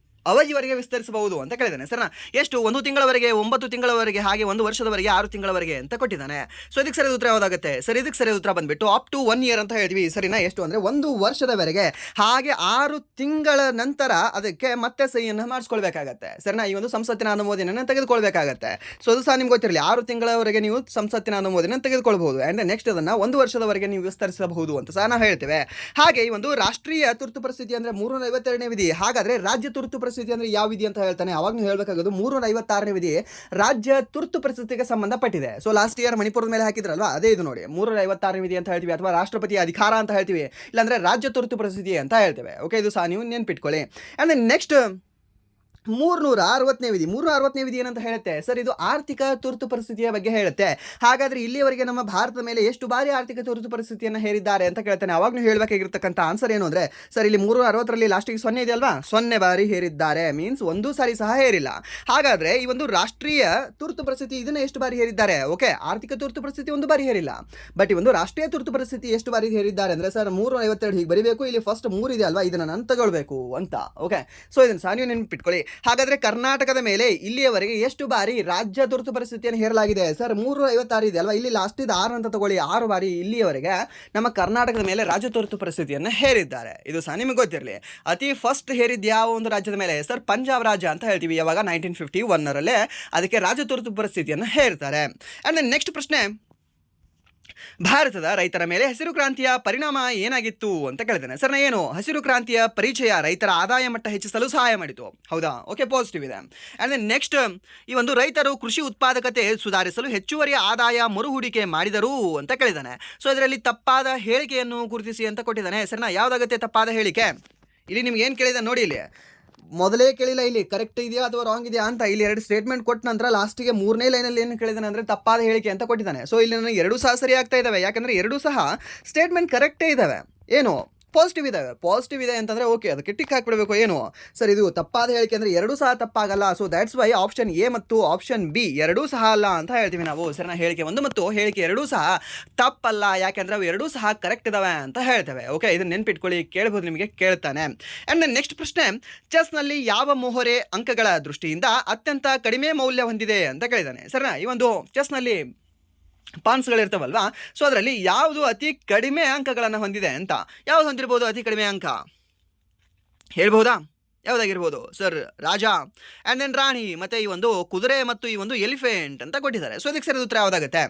ಅವಧಿವರೆಗೆ ವಿಸ್ತರಿಸಬಹುದು ಅಂತ ಕೇಳಿದ್ದಾನೆ. ಸರಿನಾ? ಎಷ್ಟು? 1 ತಿಂಗಳವರೆಗೆ, 9 ತಿಂಗಳವರೆಗೆ, ಹಾಗೆ 1 ವರ್ಷದವರೆಗೆ, 6 ತಿಂಗಳವರೆಗೆ ಅಂತ ಕೊಟ್ಟಿದ್ದಾನೆ. ಸೊ ಇದಕ್ಕೆ ಸರಿಯಾದ ಉತ್ತರ ಯಾವುದಾಗುತ್ತೆ ಸರ್? ಇದಕ್ಕೆ ಸರಿಯಾದ ಉತ್ತರ ಬಂದುಬಿಟ್ಟು ಅಪ್ ಟು 1 ಇಯರ್ ಅಂತ ಹೇಳ್ತೀವಿ, ಸರಿನಾ? ಎಷ್ಟು ಅಂದರೆ 1 ವರ್ಷದವರೆಗೆ, ಹಾಗೆ 6 ತಿಂಗಳ ನಂತರ ಅದಕ್ಕೆ ಮತ್ತೆ ಸಹಿಯನ್ನು ಮಾಡಿಸ್ಕೊಳ್ಬೇಕಾಗತ್ತೆ, ಸರಿನಾ? ಈ ಒಂದು ಸಂಸತ್ತಿನ ಅನುಮೋದನೆಯನ್ನು ತೆಗೆದುಕೊಳ್ಬೇಕಾಗತ್ತೆ. ಸೊ ಅದು ಸಹ ನಿಮ್ಗೆ ಗೊತ್ತಿರಲಿ, 6 ತಿಂಗಳವರೆಗೆ ನೀವು ಸಂಸತ್ತಿನ ಅನುಮೋದನೆಯನ್ನು ತೆಗೆದುಕೊಳ್ಬಹುದು. ಆ್ಯಂಡ್ ನೆಕ್ಸ್ಟ್ ಅದನ್ನು 1 ವರ್ಷದವರೆಗೆ ನೀವು ವಿಸ್ತರಿಸಬಹುದು ಅಂತ ಸಹ ನಾವು ಹೇಳ್ತೇವೆ. ಹಾಗೆ ಈ ಒಂದು ರಾಷ್ಟ್ರೀಯ ತುರ್ತು ಪರಿಸ್ಥಿತಿ ಅಂದರೆ 352ನೇ ವಿಧಿ. ಹಾಗಾದರೆ ರಾಜ್ಯ ತುರ್ತು ಪರಿಸ್ಥಿತಿ ಅಂದರೆ ಯಾವ ವಿಧಿ ಅಂತ ಹೇಳ್ತಾನೆ? ಅವಾಗ ನೀವು ಹೇಳಬೇಕಾಗೋದು 356ನೇ ವಿಧಿ ರಾಜ್ಯ ತುರ್ತು ಪರಿಸ್ಥಿತಿಗೆ ಸಂಬಂಧಪಟ್ಟಿದೆ. ಸೊ ಲಾಸ್ಟ್ ಇಯರ್ ಮಣಿಪುರದ ಮೇಲೆ ಹಾಕಿದ್ರಲ್ವಾ, ಅದೇ ಇದು ನೋಡಿ 356ನೇ ವಿಧಿ ಅಂತ ಹೇಳ್ತೀವಿ, ಅಥವಾ ರಾಷ್ಟ್ರಪತಿ ಅಧಿಕಾರ ಅಂತ ಹೇಳ್ತೀವಿ, ಇಲ್ಲಾಂದರೆ ರಾಜ್ಯ ತುರ್ತು ಪರಿಸ್ಥಿತಿ ಅಂತ ಹೇಳ್ತೇವೆ. ಓಕೆ, ಇದು ಸಹ ನೀವು ನೆನ್ಪಿಟ್ಕೊಳ್ಳಿ. ಆ್ಯಂಡ್ ನೆಕ್ಸ್ಟ್ 360ನೇ ವಿಧಿ. 360ನೇ ವಿಧಿ ಏನಂತ ಹೇಳುತ್ತೆ ಸರ್? ಇದು ಆರ್ಥಿಕ ತುರ್ತು ಪರಿಸ್ಥಿತಿಯ ಬಗ್ಗೆ ಹೇಳುತ್ತೆ. ಹಾಗಾದರೆ ಇಲ್ಲಿಯವರೆಗೆ ನಮ್ಮ ಭಾರತದ ಮೇಲೆ ಎಷ್ಟು ಬಾರಿ ಆರ್ಥಿಕ ತುರ್ತು ಪರಿಸ್ಥಿತಿಯನ್ನು ಹೇರಿದ್ದಾರೆ ಅಂತ ಕೇಳ್ತಾನೆ. ಅವಾಗ ನೀವು ಹೇಳಬೇಕಾಗಿರ್ತಕ್ಕಂಥ ಆನ್ಸರ್ ಏನು ಅಂದರೆ ಸರ್ ಇಲ್ಲಿ 360ರಲ್ಲಿ ಲಾಸ್ಟಿಗೆ 0 ಇದೆಯಲ್ವಾ, 0 ಬಾರಿ ಹೇರಿದ್ದಾರೆ. ಮೀನ್ಸ್ 1 ಸಾರಿ ಸಹ ಹೇರಿಲ್ಲ. ಹಾಗಾದರೆ ಈ ಒಂದು ರಾಷ್ಟ್ರೀಯ ತುರ್ತು ಪರಿಸ್ಥಿತಿ ಇದನ್ನು ಎಷ್ಟು ಬಾರಿ ಹೇರಿದ್ದಾರೆ? ಓಕೆ, ಆರ್ಥಿಕ ತುರ್ತು ಪರಿಸ್ಥಿತಿ 1 ಬಾರಿ ಹೇರಿಲ್ಲ. ಬಟ್ ಈ ಒಂದು ರಾಷ್ಟ್ರೀಯ ತುರ್ತು ಪರಿಸ್ಥಿತಿ ಎಷ್ಟು ಬಾರಿ ಹೇರಿದ್ದಾರೆ ಅಂದರೆ ಸರ್ 352 ಹೀಗೆ ಬರೀಬೇಕು. ಇಲ್ಲಿ ಫಸ್ಟ್ 3 ಇದೆ ಅಲ್ವಾ, ಇದನ್ನು ನಾನು ತಗೊಳ್ಬೇಕು ಅಂತ. ಓಕೆ, ಸೊ ಇದನ್ನು ಸಹ ನೀವು ನೆನ್ಪಿಟ್ಕೊಳ್ಳಿ. ಹಾಗಾದರೆ ಕರ್ನಾಟಕದ ಮೇಲೆ ಇಲ್ಲಿಯವರೆಗೆ ಎಷ್ಟು ಬಾರಿ ರಾಜ್ಯ ತುರ್ತು ಪರಿಸ್ಥಿತಿಯನ್ನು ಹೇರಲಾಗಿದೆ ಸರ್? 356 ಇದೆ ಅಲ್ವಾ, ಇಲ್ಲಿ ಲಾಸ್ಟ್ ಇದು 6 ಅಂತ ತಗೊಳ್ಳಿ. 6 ಬಾರಿ ಇಲ್ಲಿಯವರೆಗೆ ನಮ್ಮ ಕರ್ನಾಟಕದ ಮೇಲೆ ರಾಜ್ಯ ತುರ್ತು ಪರಿಸ್ಥಿತಿಯನ್ನು ಹೇರಿದ್ದಾರೆ. ಇದು ಸಹ ನಿಮಗೆ ಗೊತ್ತಿರಲಿ. ಅತಿ ಫಸ್ಟ್ ಹೇರಿದ್ದು ಯಾವ ಒಂದು ರಾಜ್ಯದ ಮೇಲೆ ಸರ್? ಪಂಜಾಬ್ ರಾಜ್ಯ ಅಂತ ಹೇಳ್ತೀವಿ. ಯಾವಾಗ 1951ರಲ್ಲೇ ಅದಕ್ಕೆ ರಾಜ್ಯ ತುರ್ತು ಪರಿಸ್ಥಿತಿಯನ್ನು ಹೇರ್ತಾರೆ. ಆ್ಯಂಡ್ ನೆಕ್ಸ್ಟ್ ಪ್ರಶ್ನೆ, ಭಾರತದ ರೈತರ ಮೇಲೆ ಹಸಿರು ಕ್ರಾಂತಿಯ ಪರಿಣಾಮ ಏನಾಗಿತ್ತು ಅಂತ ಕೇಳಿದ್ದೇನೆ. ಸರ್ ಏನು ಹಸಿರು ಕ್ರಾಂತಿಯ ಪರಿಚಯ ರೈತರ ಆದಾಯ ಮಟ್ಟ ಹೆಚ್ಚಿಸಲು ಸಹಾಯ ಮಾಡಿತು, ಹೌದಾ? ಓಕೆ, ಪಾಸಿಟಿವ್ ಇದೆ. ಆ್ಯಂಡ್ ನೆಕ್ಸ್ಟ್, ಈ ಒಂದು ರೈತರು ಕೃಷಿ ಉತ್ಪಾದಕತೆ ಸುಧಾರಿಸಲು ಹೆಚ್ಚುವರಿ ಆದಾಯ ಮರುಹೂಡಿಕೆ ಮಾಡಿದರು ಅಂತ ಕೇಳಿದ್ದಾನೆ. ಸೊ ಇದರಲ್ಲಿ ತಪ್ಪಾದ ಹೇಳಿಕೆಯನ್ನು ಗುರುತಿಸಿ ಅಂತ ಕೊಟ್ಟಿದ್ದಾನೆ. ಸರಿನಾ? ಯಾವುದಾಗುತ್ತೆ ತಪ್ಪಾದ ಹೇಳಿಕೆ? ಇಲ್ಲಿ ನಿಮ್ಗೆ ಏನು ಕೇಳಿದೆ ನೋಡಿ, ಇಲ್ಲಿ ಮೊದಲೇ ಕೇಳಿಲ್ಲ ಇಲ್ಲಿ ಕರೆಕ್ಟ್ ಇದೆಯಾ ಅಥವಾ ರಾಂಗ್ ಇದೆಯಾ ಅಂತ. ಇಲ್ಲಿ 2 ಸ್ಟೇಟ್ಮೆಂಟ್ ಕೊಟ್ಟ ನಂತರ ಲಾಸ್ಟಿಗೆ 3ನೇ ಲೈನಲ್ಲಿ ಏನು ಕೇಳಿದಾನೆ ಅಂದರೆ ತಪ್ಪಾದ ಹೇಳಿಕೆ ಅಂತ ಕೊಟ್ಟಿದ್ದಾನೆ. ಸೊ ಇಲ್ಲಿ ನನಗೆ 2 ಸಹ ಸರಿ ಆಗ್ತಾ ಇದ್ದಾವೆ, ಯಾಕಂದರೆ 2 ಸಹ ಸ್ಟೇಟ್ಮೆಂಟ್ ಕರೆಕ್ಟೇ ಇದ್ದಾವೆ. ಏನು ಪಾಸಿಟಿವ್ ಇದ್ದಾವೆ. ಪಾಸಿಟಿವ್ ಇದೆ ಅಂತಂದರೆ ಓಕೆ, ಅದಕ್ಕೆ ಟಿಕ್ ಹಾಕಿಬಿಡಬೇಕು. ಏನು ಸರ್ ಇದು ತಪ್ಪಾದ ಹೇಳಿಕೆ ಅಂದರೆ 2 ಸಹ ತಪ್ಪಾಗಲ್ಲ. So that's why option A ಮತ್ತು ಆಪ್ಷನ್ ಬಿ 2 ಸಹ ಅಲ್ಲ ಅಂತ ಹೇಳ್ತೀವಿ ನಾವು. ಸರಿನಾ? ಹೇಳಿಕೆ 1 ಮತ್ತು ಹೇಳಿಕೆ 2 ಸಹ ತಪ್ಪಲ್ಲ, ಯಾಕೆಂದರೆ ಅವು 2 ಸಹ ಕರೆಕ್ಟ್ ಇದ್ದಾವೆ ಅಂತ ಹೇಳ್ತೇವೆ. ಓಕೆ, ಇದನ್ನು ನೆನ್ಪಿಟ್ಕೊಳ್ಳಿ, ಕೇಳ್ಬೋದು, ನಿಮಗೆ ಕೇಳ್ತಾನೆ. ಆ್ಯಂಡ್ ನೆಕ್ಸ್ಟ್ ಪ್ರಶ್ನೆ, ಚೆಸ್ನಲ್ಲಿ ಯಾವ ಮೊಹರೆ ಅಂಕಗಳ ದೃಷ್ಟಿಯಿಂದ ಅತ್ಯಂತ ಕಡಿಮೆ ಮೌಲ್ಯ ಹೊಂದಿದೆ ಅಂತ ಕೇಳಿದ್ದಾನೆ. ಸರಿನಾ? ಈ ಒಂದು ಚೆಸ್ನಲ್ಲಿ ಪಾನ್ಸ್ಗಳಿರ್ತಾವಲ್ವಾ, ಸೊ ಅದರಲ್ಲಿ ಯಾವುದು ಅತಿ ಕಡಿಮೆ ಅಂಕಗಳನ್ನು ಹೊಂದಿದೆ ಅಂತ? ಯಾವುದು ಹೊಂದಿರ್ಬೋದು ಅತಿ ಕಡಿಮೆ ಅಂಕ? ಹೇಳ್ಬಹುದಾ? ಯಾವುದಾಗಿರ್ಬೋದು ಸರ್? ರಾಜ, ಆ್ಯಂಡ್ ದೆನ್ ರಾಣಿ, ಮತ್ತು ಈ ಒಂದು ಕುದುರೆ ಮತ್ತು ಈ ಒಂದು ಎಲಿಫೆಂಟ್ ಅಂತ ಕೊಟ್ಟಿದ್ದಾರೆ. ಸೊ ಇದಕ್ಕೆ ಸರಿಯಾದ ಉತ್ತರ ಯಾವುದಾಗುತ್ತೆ?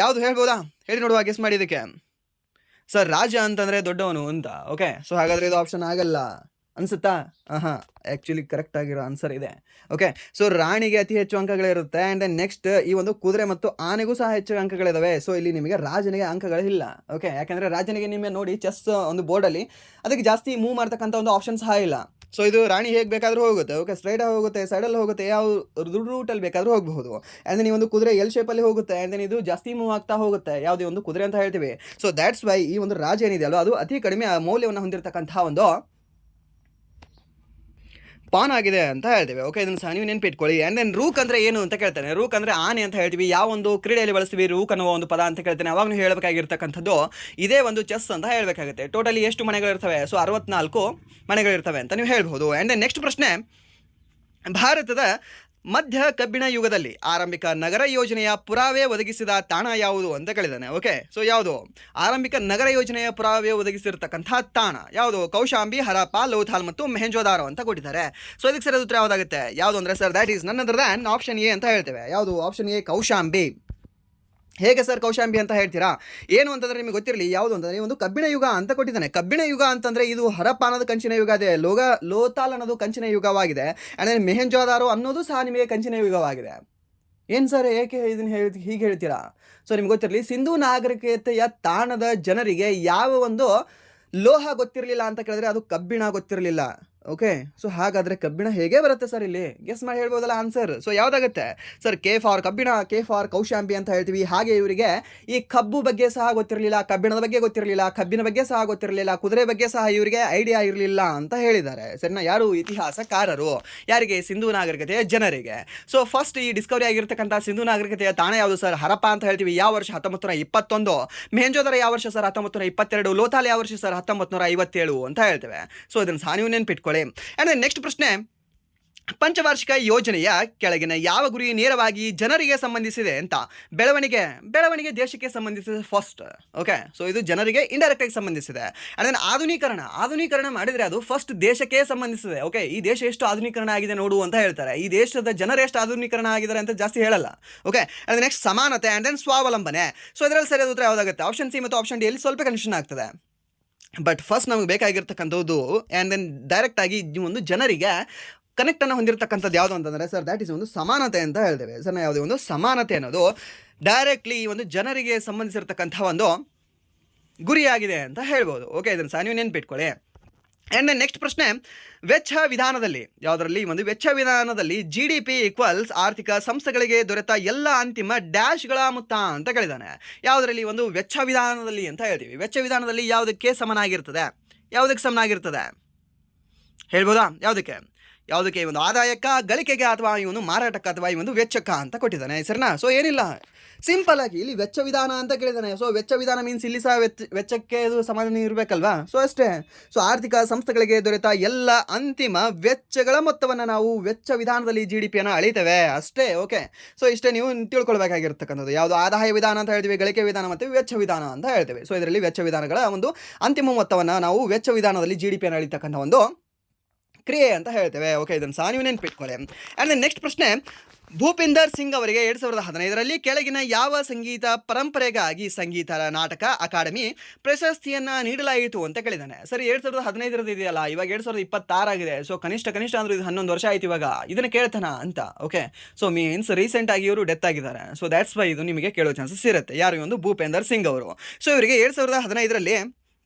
ಯಾವುದು ಹೇಳ್ಬೋದಾ? ಹೇಳಿ ನೋಡುವ, ಗೆಸ್ ಮಾಡಿ ಇದಕ್ಕೆ. ಸರ್ ರಾಜ ಅಂತಂದರೆ ದೊಡ್ಡವನು ಅಂತ. ಓಕೆ, ಸೊ ಹಾಗಾದರೆ ಇದು ಆಪ್ಷನ್ ಆಗಲ್ಲ ಅನಿಸುತ್ತಾ? ಆ್ಯಕ್ಚುಲಿ ಕರೆಕ್ಟ್ ಆಗಿರೋ ಆನ್ಸರ್ ಇದೆ. ಓಕೆ, ಸೊ ರಾಣಿಗೆ ಅತಿ ಹೆಚ್ಚು ಅಂಕಗಳಿರುತ್ತೆ. ಆ್ಯಂಡ್ ದೆನ್ ನೆಕ್ಸ್ಟ್ ಈ ಒಂದು ಕುದುರೆ ಮತ್ತು ಆನೆಗೂ ಸಹ ಹೆಚ್ಚು ಅಂಕಗಳಿದ್ದಾವೆ. ಸೊ ಇಲ್ಲಿ ನಿಮಗೆ ರಾಜನಿಗೆ ಅಂಕಗಳಿಲ್ಲ. ಓಕೆ, ಯಾಕೆಂದರೆ ರಾಜನಿಗೆ ನಿಮಗೆ ನೋಡಿ ಚೆಸ್ ಒಂದು ಬೋರ್ಡಲ್ಲಿ ಅದಕ್ಕೆ ಜಾಸ್ತಿ ಮೂವ್ ಮಾಡ್ತಕ್ಕಂಥ ಒಂದು ಆಪ್ಷನ್ ಸಹ ಇಲ್ಲ. ಸೊ ಇದು ರಾಣಿ ಹೇಗೆ ಬೇಕಾದರೂ ಹೋಗುತ್ತೆ. ಓಕೆ, ಸ್ಟ್ರೈಟಾಗಿ ಹೋಗುತ್ತೆ, ಸೈಡಲ್ಲಿ ಹೋಗುತ್ತೆ, ಯಾವ ರೂಟಲ್ಲಿ ಬೇಕಾದರೂ ಹೋಗಬಹುದು. ಆ್ಯಂಡ್ ದೆನ್ ಈ ಒಂದು ಕುದುರೆ ಎಲ್ ಶೇಪಲ್ಲಿ ಹೋಗುತ್ತೆ. ಆ್ಯಂಡ್ ದೆನ್ ಇದು ಜಾಸ್ತಿ ಮೂವ್ ಆಗ್ತಾ ಹೋಗುತ್ತೆ, ಯಾವುದೇ ಒಂದು ಕುದುರೆ ಅಂತ ಹೇಳ್ತೀವಿ. ಸೊ ದ್ಯಾಟ್ಸ್ ವೈ ಈ ಒಂದು ರಾಜ ಏನಿದೆಯಲ್ಲ ಅದು ಅತಿ ಕಡಿಮೆ ಮೌಲ್ಯವನ್ನು ಹೊಂದಿರತಕ್ಕಂತಹ ಒಂದು ಪಾನ್ ಆಗಿದೆ ಅಂತ ಹೇಳ್ತೇವೆ. ಓಕೆ, ಇದನ್ನು ಸಹ ನೀವು ನೆನ್ಪಿಟ್ಕೊಳ್ಳಿ. ಆ್ಯಂಡ್ ದೆನ್ ರೂಕ್ ಅಂದರೆ ಏನು ಅಂತ ಕೇಳ್ತಾನೆ. ರೂಕ್ ಅಂದರೆ ಆನೆ ಅಂತ ಹೇಳ್ತೀವಿ. ಯಾವ ಒಂದು ಕ್ರೀಡೆಯಲ್ಲಿ ಬಳಸ್ತೀವಿ ರೂಕ್ ಅನ್ನುವ ಒಂದು ಪದ ಅಂತ ಕೇಳ್ತಾನೆ. ಅವಾಗ ನೀವು ಹೇಳಬೇಕಾಗಿರ್ತಕ್ಕಂಥದ್ದು ಇದೇ ಒಂದು ಚೆಸ್ ಅಂತ ಹೇಳಬೇಕಾಗುತ್ತೆ. ಟೋಟಲಿ ಎಷ್ಟು ಮನೆಗಳಿರ್ತವೆ? ಸೊ 64 ಮನೆಗಳಿರ್ತವೆ ಅಂತ ನೀವು ಹೇಳ್ಬೋದು. ಆ್ಯಂಡ್ ದೆನ್ ನೆಕ್ಸ್ಟ್ ಪ್ರಶ್ನೆ, ಭಾರತದ ಮಧ್ಯ ಕಬ್ಬಿಣ ಯುಗದಲ್ಲಿ ಆರಂಭಿಕ ನಗರ ಯೋಜನೆಯ ಪುರಾವೆ ಒದಗಿಸಿದ ತಾಣ ಯಾವುದು ಅಂತ ಕೇಳಿದ್ದಾನೆ. ಓಕೆ, ಸೊ ಯಾವುದು ಆರಂಭಿಕ ನಗರ ಯೋಜನೆಯ ಪುರಾವೆ ಒದಗಿಸಿರ್ತಕ್ಕಂಥ ತಾಣ ಯಾವುದು? ಕೌಶಾಂಬಿ, ಹರಪ್ಪ, ಲೋಥಾಲ್ ಮತ್ತು ಮೆಹೆಂಜೋದಾರೋ ಅಂತ ಕೊಟ್ಟಿದ್ದಾರೆ. ಸೊ ಇದಕ್ಕೆ ಸರಿಯಾದ ಉತ್ತರ ಯಾವುದಾಗುತ್ತೆ? ಯಾವುದು ಅಂದರೆ ಸರ್ ದ್ಯಾಟ್ ಈಸ್ ನನ್ ಅದರ್ ದ್ಯಾನ್ ಆಪ್ಷನ್ ಎ ಅಂತ ಹೇಳ್ತೇವೆ. ಯಾವುದು? Option A, Kaushambi. ಹೇಗೆ ಸರ್ ಕೌಶಾಂಬಿ ಅಂತ ಹೇಳ್ತೀರಾ? ಏನು ಅಂತಂದರೆ ನಿಮಗೆ ಗೊತ್ತಿರಲಿ ಯಾವುದು ಅಂತಂದರೆ ಒಂದು ಕಬ್ಬಿಣ ಯುಗ ಅಂತ ಕೊಟ್ಟಿದ್ದಾನೆ. ಕಬ್ಬಿಣ ಯುಗ ಅಂತಂದರೆ ಇದು ಹರಪ್ಪ ಅನ್ನೋದು ಕಂಚಿನ ಯುಗ ಇದೆ, ಲೋಥಾಲ್ ಅನ್ನೋದು ಕಂಚಿನ ಯುಗವಾಗಿದೆ, ಆ್ಯಂಡ್ ಮೆಹೆಂಜೋದಾರೋ ಅನ್ನೋದು ಸಹ ನಿಮಗೆ ಕಂಚಿನ ಯುಗವಾಗಿದೆ. ಏನು ಸರ್ ಏಕೆ ಇದನ್ನು ಹೀಗೆ ಹೇಳ್ತೀರಾ? ಸೊ ನಿಮ್ಗೆ ಗೊತ್ತಿರಲಿ, ಸಿಂಧೂ ನಾಗರಿಕತೆಯ ತಾಣದ ಜನರಿಗೆ ಯಾವ ಒಂದು ಲೋಹ ಗೊತ್ತಿರಲಿಲ್ಲ ಅಂತ ಕೇಳಿದ್ರೆ ಅದು ಕಬ್ಬಿಣ ಗೊತ್ತಿರಲಿಲ್ಲ. ಓಕೆ, ಸೊ ಹಾಗಾದರೆ ಕಬ್ಬಿಣ ಹೇಗೆ ಬರುತ್ತೆ ಸರ್? ಇಲ್ಲಿ ಗೆಸ್ ಮಾಡಿ ಹೇಳ್ಬೋದಲ್ಲ ಆನ್ಸರ್. ಸೊ ಯಾವುದಾಗುತ್ತೆ ಸರ್? ಕೆ ಫಾರ್ ಕಬ್ಬಿಣ, ಕೆ ಫಾರ್ ಕೌಶಾಂಬಿ ಅಂತ ಹೇಳ್ತೀವಿ. ಹಾಗೆ ಇವರಿಗೆ ಈ ಕಬ್ಬು ಬಗ್ಗೆ ಸಹ ಗೊತ್ತಿರಲಿಲ್ಲ, ಕಬ್ಬಿಣದ ಬಗ್ಗೆ ಗೊತ್ತಿರಲಿಲ್ಲ, ಕಬ್ಬಿನ ಬಗ್ಗೆ ಸಹ ಗೊತ್ತಿರಲಿಲ್ಲ, ಕುದುರೆ ಬಗ್ಗೆ ಸಹ ಇವರಿಗೆ ಐಡಿಯಾ ಇರಲಿಲ್ಲ ಅಂತ ಹೇಳಿದ್ದಾರೆ. ಸರಿನಾ? ಯಾರು? ಇತಿಹಾಸಕಾರರು. ಯಾರಿಗೆ? ಸಿಂಧೂ ನಾಗರಿಕತೆಯ ಜನರಿಗೆ. ಸೊ ಫಸ್ಟ್ ಈ ಡಿಸ್ಕವರಿ ಆಗಿರ್ತಕ್ಕಂಥ ಸಿಂಧೂ ನಾಗರಿಕತೆಯ ತಾಣ ಯಾವುದು ಸರ್? ಹರಪ್ಪ ಅಂತ ಹೇಳ್ತೀವಿ. ಯಾವ ವರ್ಷ? 1921. ಮೆಹೆಂಜೋದಾರೋ ಯಾವ ವರ್ಷ ಸರ್? 1922. ಲೋಥಾಲ್ ಯಾವ ವರ್ಷ ಸರ್? 1957 ಅಂತ ಹೇಳ್ತೇವೆ. ಸೊ ಇದನ್ನು ಸಹ ನೀವು ನೆನ್ಪಿಟ್ಕೊಳ್ಳಿ. ಆ್ಯಂಡ್ ನೆಕ್ಸ್ಟ್ ಪ್ರಶ್ನೆ, ಪಂಚವಾರ್ಷಿಕ ಯೋಜನೆಯ ಕೆಳಗಿನ ಯಾವ ಗುರಿ ನೇರವಾಗಿ ಜನರಿಗೆ ಸಂಬಂಧಿಸಿದೆ ಅಂತ? ಬೆಳವಣಿಗೆ ದೇಶಕ್ಕೆ ಸಂಬಂಧಿಸಿದೆ ಫಸ್ಟ್. ಓಕೆ, ಸೊ ಇದು ಜನರಿಗೆ ಇಂಡೈರೆಕ್ಟ್ ಆಗಿ ಸಂಬಂಧಿಸಿದೆ. ಆ್ಯಂಡ್ ಆಧುನೀಕರಣ ಮಾಡಿದರೆ ಅದು ಫಸ್ಟ್ ದೇಶಕ್ಕೆ ಸಂಬಂಧಿಸಿದೆ. ಓಕೆ, ಈ ದೇಶ ಎಷ್ಟು ಆಧುನೀಕರಣ ಆಗಿದೆ ನೋಡು ಅಂತ ಹೇಳ್ತಾರೆ. ಈ ದೇಶದ ಜನರು ಎಷ್ಟು ಆಧುನೀಕರಣ ಆಗಿದ್ದಾರೆ ಅಂತ ಜಾಸ್ತಿ ಹೇಳಲ್ಲ. ಓಕೆ, ಆ್ಯಂಡ್ ನೆಕ್ಸ್ಟ್ ಸಮಾನತೆ ಆ್ಯಂಡ್ ದೆನ್ ಸ್ವಾವಲಂಬನೆ. ಸೊ ಇದರಲ್ಲಿ ಸರಿಯಾದ ಉತ್ತರ ಯಾವುದಾಗುತ್ತೆ? ಆಪ್ಷನ್ ಸಿ ಮತ್ತು ಆಪ್ಷನ್ ಡಿ ಅಲ್ಲಿ ಸ್ವಲ್ಪ ಕನ್ಫ್ಯೂಷನ್ ಆಗ್ತದೆ. ಬಟ್ ಫಸ್ಟ್ ನಮಗೆ ಬೇಕಾಗಿರ್ತಕ್ಕಂಥದ್ದು ಆ್ಯಂಡ್ ದೆನ್ ಡೈರೆಕ್ಟಾಗಿ ಒಂದು ಜನರಿಗೆ ಕನೆಕ್ಟನ್ನು ಹೊಂದಿರತಕ್ಕಂಥದ್ದು ಯಾವುದು ಅಂತಂದರೆ ಸರ್ ದ್ಯಾಟ್ ಈಸ್ ಒಂದು ಸಮಾನತೆ ಅಂತ ಹೇಳ್ತೇವೆ. ಸರ್ ಯಾವುದೇ ಒಂದು ಸಮಾನತೆ ಅನ್ನೋದು ಡೈರೆಕ್ಟ್ಲಿ ಒಂದು ಜನರಿಗೆ ಸಂಬಂಧಿಸಿರ್ತಕ್ಕಂಥ ಒಂದು ಗುರಿಯಾಗಿದೆ ಅಂತ ಹೇಳ್ಬೋದು. ಓಕೆ, ಇದನ್ನು ಸಹ ನೀವು ನೆನ್ಪಿಟ್ಕೊಳ್ಳಿ. ಆ್ಯಂಡ್ ನೆಕ್ಸ್ಟ್ ಪ್ರಶ್ನೆ, ವೆಚ್ಚ ವಿಧಾನದಲ್ಲಿ ಯಾವುದರಲ್ಲಿ? ಒಂದು ವೆಚ್ಚ ವಿಧಾನದಲ್ಲಿ GDP ಈಕ್ವಲ್ಸ್ ಆರ್ಥಿಕ ಸಂಸ್ಥೆಗಳಿಗೆ ದೊರೆತ ಎಲ್ಲ ಅಂತಿಮ ಡ್ಯಾಶ್ಗಳ ಮೊತ್ತ ಅಂತ ಕೇಳಿದ್ದಾನೆ. ಯಾವುದರಲ್ಲಿ? ಒಂದು ವೆಚ್ಚ ವಿಧಾನದಲ್ಲಿ ಅಂತ ಹೇಳ್ತೀವಿ. ವೆಚ್ಚ ವಿಧಾನದಲ್ಲಿ ಯಾವುದಕ್ಕೆ ಸಮನಾಗಿರ್ತದೆ? ಹೇಳ್ಬೋದಾ? ಯಾವುದಕ್ಕೆ? ಈ ಒಂದು ಆದಾಯಕ್ಕ, ಗಳಿಕೆಗೆ, ಅಥವಾ ಈ ಒಂದು ಮಾರಾಟಕ್ಕೆ, ಅಥವಾ ಈ ಒಂದು ವೆಚ್ಚಕ್ಕ ಅಂತ ಕೊಟ್ಟಿದ್ದಾನೆ. ಸರಿನಾ? ಸೊ ಏನಿಲ್ಲ, ಸಿಂಪಲ್ ಆಗಿ ಇಲ್ಲಿ ವೆಚ್ಚ ವಿಧಾನ ಅಂತ ಕೇಳಿದ್ದಾನೆ. ಸೊ ವೆಚ್ಚ ವಿಧಾನ ಮೀನ್ಸ್ ಇಲ್ಲಿ ಸಹ ವೆಚ್ಚಕ್ಕೆ ಇದು ಸಮಾನ ಇರಬೇಕಲ್ವಾ? ಸೊ ಅಷ್ಟೇ. ಸೊ ಆರ್ಥಿಕ ಸಂಸ್ಥೆಗಳಿಗೆ ದೊರೆತ ಎಲ್ಲ ಅಂತಿಮ ವೆಚ್ಚಗಳ ಮೊತ್ತವನ್ನು ನಾವು ವೆಚ್ಚ ವಿಧಾನದಲ್ಲಿ GDPಯನ್ನು ಅಳಿತೇವೆ ಅಷ್ಟೇ. ಓಕೆ, ಸೊ ಇಷ್ಟೇ ನೀವು ತಿಳ್ಕೊಳ್ಬೇಕಾಗಿರ್ತಕ್ಕಂಥದ್ದು. ಯಾವುದು? ಆದಾಯ ವಿಧಾನ ಅಂತ ಹೇಳ್ತೀವಿ, ಗಳಿಕೆ ವಿಧಾನ ಮತ್ತು ವೆಚ್ಚ ವಿಧಾನ ಅಂತ ಹೇಳ್ತೇವೆ. ಸೊ ಇದರಲ್ಲಿ ವೆಚ್ಚ ವಿಧಾನಗಳ ಒಂದು ಅಂತಿಮ ಮೊತ್ತವನ್ನು ನಾವು ವೆಚ್ಚ ವಿಧಾನದಲ್ಲಿ GDPಯನ್ನು ಅಳಿತಕ್ಕಂಥ ಒಂದು ಕ್ರಿಯೆ ಅಂತ ಹೇಳ್ತೇವೆ. ಓಕೆ, ಇದನ್ನು ಸಹ ನೀವು ನೆನ್ಪಿಟ್ಕೊಳ್ಳಿ. ಆ್ಯಂಡ್ ನೆಕ್ಸ್ಟ್ ಪ್ರಶ್ನೆ, ಭೂಪಿಂದರ್ ಸಿಂಗ್ ಅವರಿಗೆ 2015ರಲ್ಲಿ ಕೆಳಗಿನ ಯಾವ ಸಂಗೀತ ಪರಂಪರೆಗಾಗಿ ಸಂಗೀತ ನಾಟಕ ಅಕಾಡೆಮಿ ಪ್ರಶಸ್ತಿಯನ್ನು ನೀಡಲಾಯಿತು ಅಂತ ಕೇಳಿದ್ದಾನೆ. ಸರಿ, 2015 ಇದೆಯಲ್ಲ, ಇವಾಗ 2026 ಆಗಿದೆ. ಸೊ ಕನಿಷ್ಠ ಅಂದ್ರೆ ಇದು 11 ವರ್ಷ ಆಯ್ತು ಇವಾಗ ಇದನ್ನು ಕೇಳ್ತಾನ ಅಂತ. ಓಕೆ, ಸೊ ಮೀನ್ಸ್ ರೀಸೆಂಟ್ ಆಗಿ ಇವರು ಡೆತ್ ಆಗಿದ್ದಾರೆ. ಸೊ ದ್ಯಾಟ್ಸ್ ವೈ ಇದು ನಿಮಗೆ ಕೇಳೋ ಚಾನ್ಸಸ್ ಇರುತ್ತೆ. ಯಾರು? ಒಂದು ಭೂಪೇಂದರ್ ಸಿಂಗ್ ಅವರು. ಸೊ ಇವರಿಗೆ 2015ರಲ್ಲಿ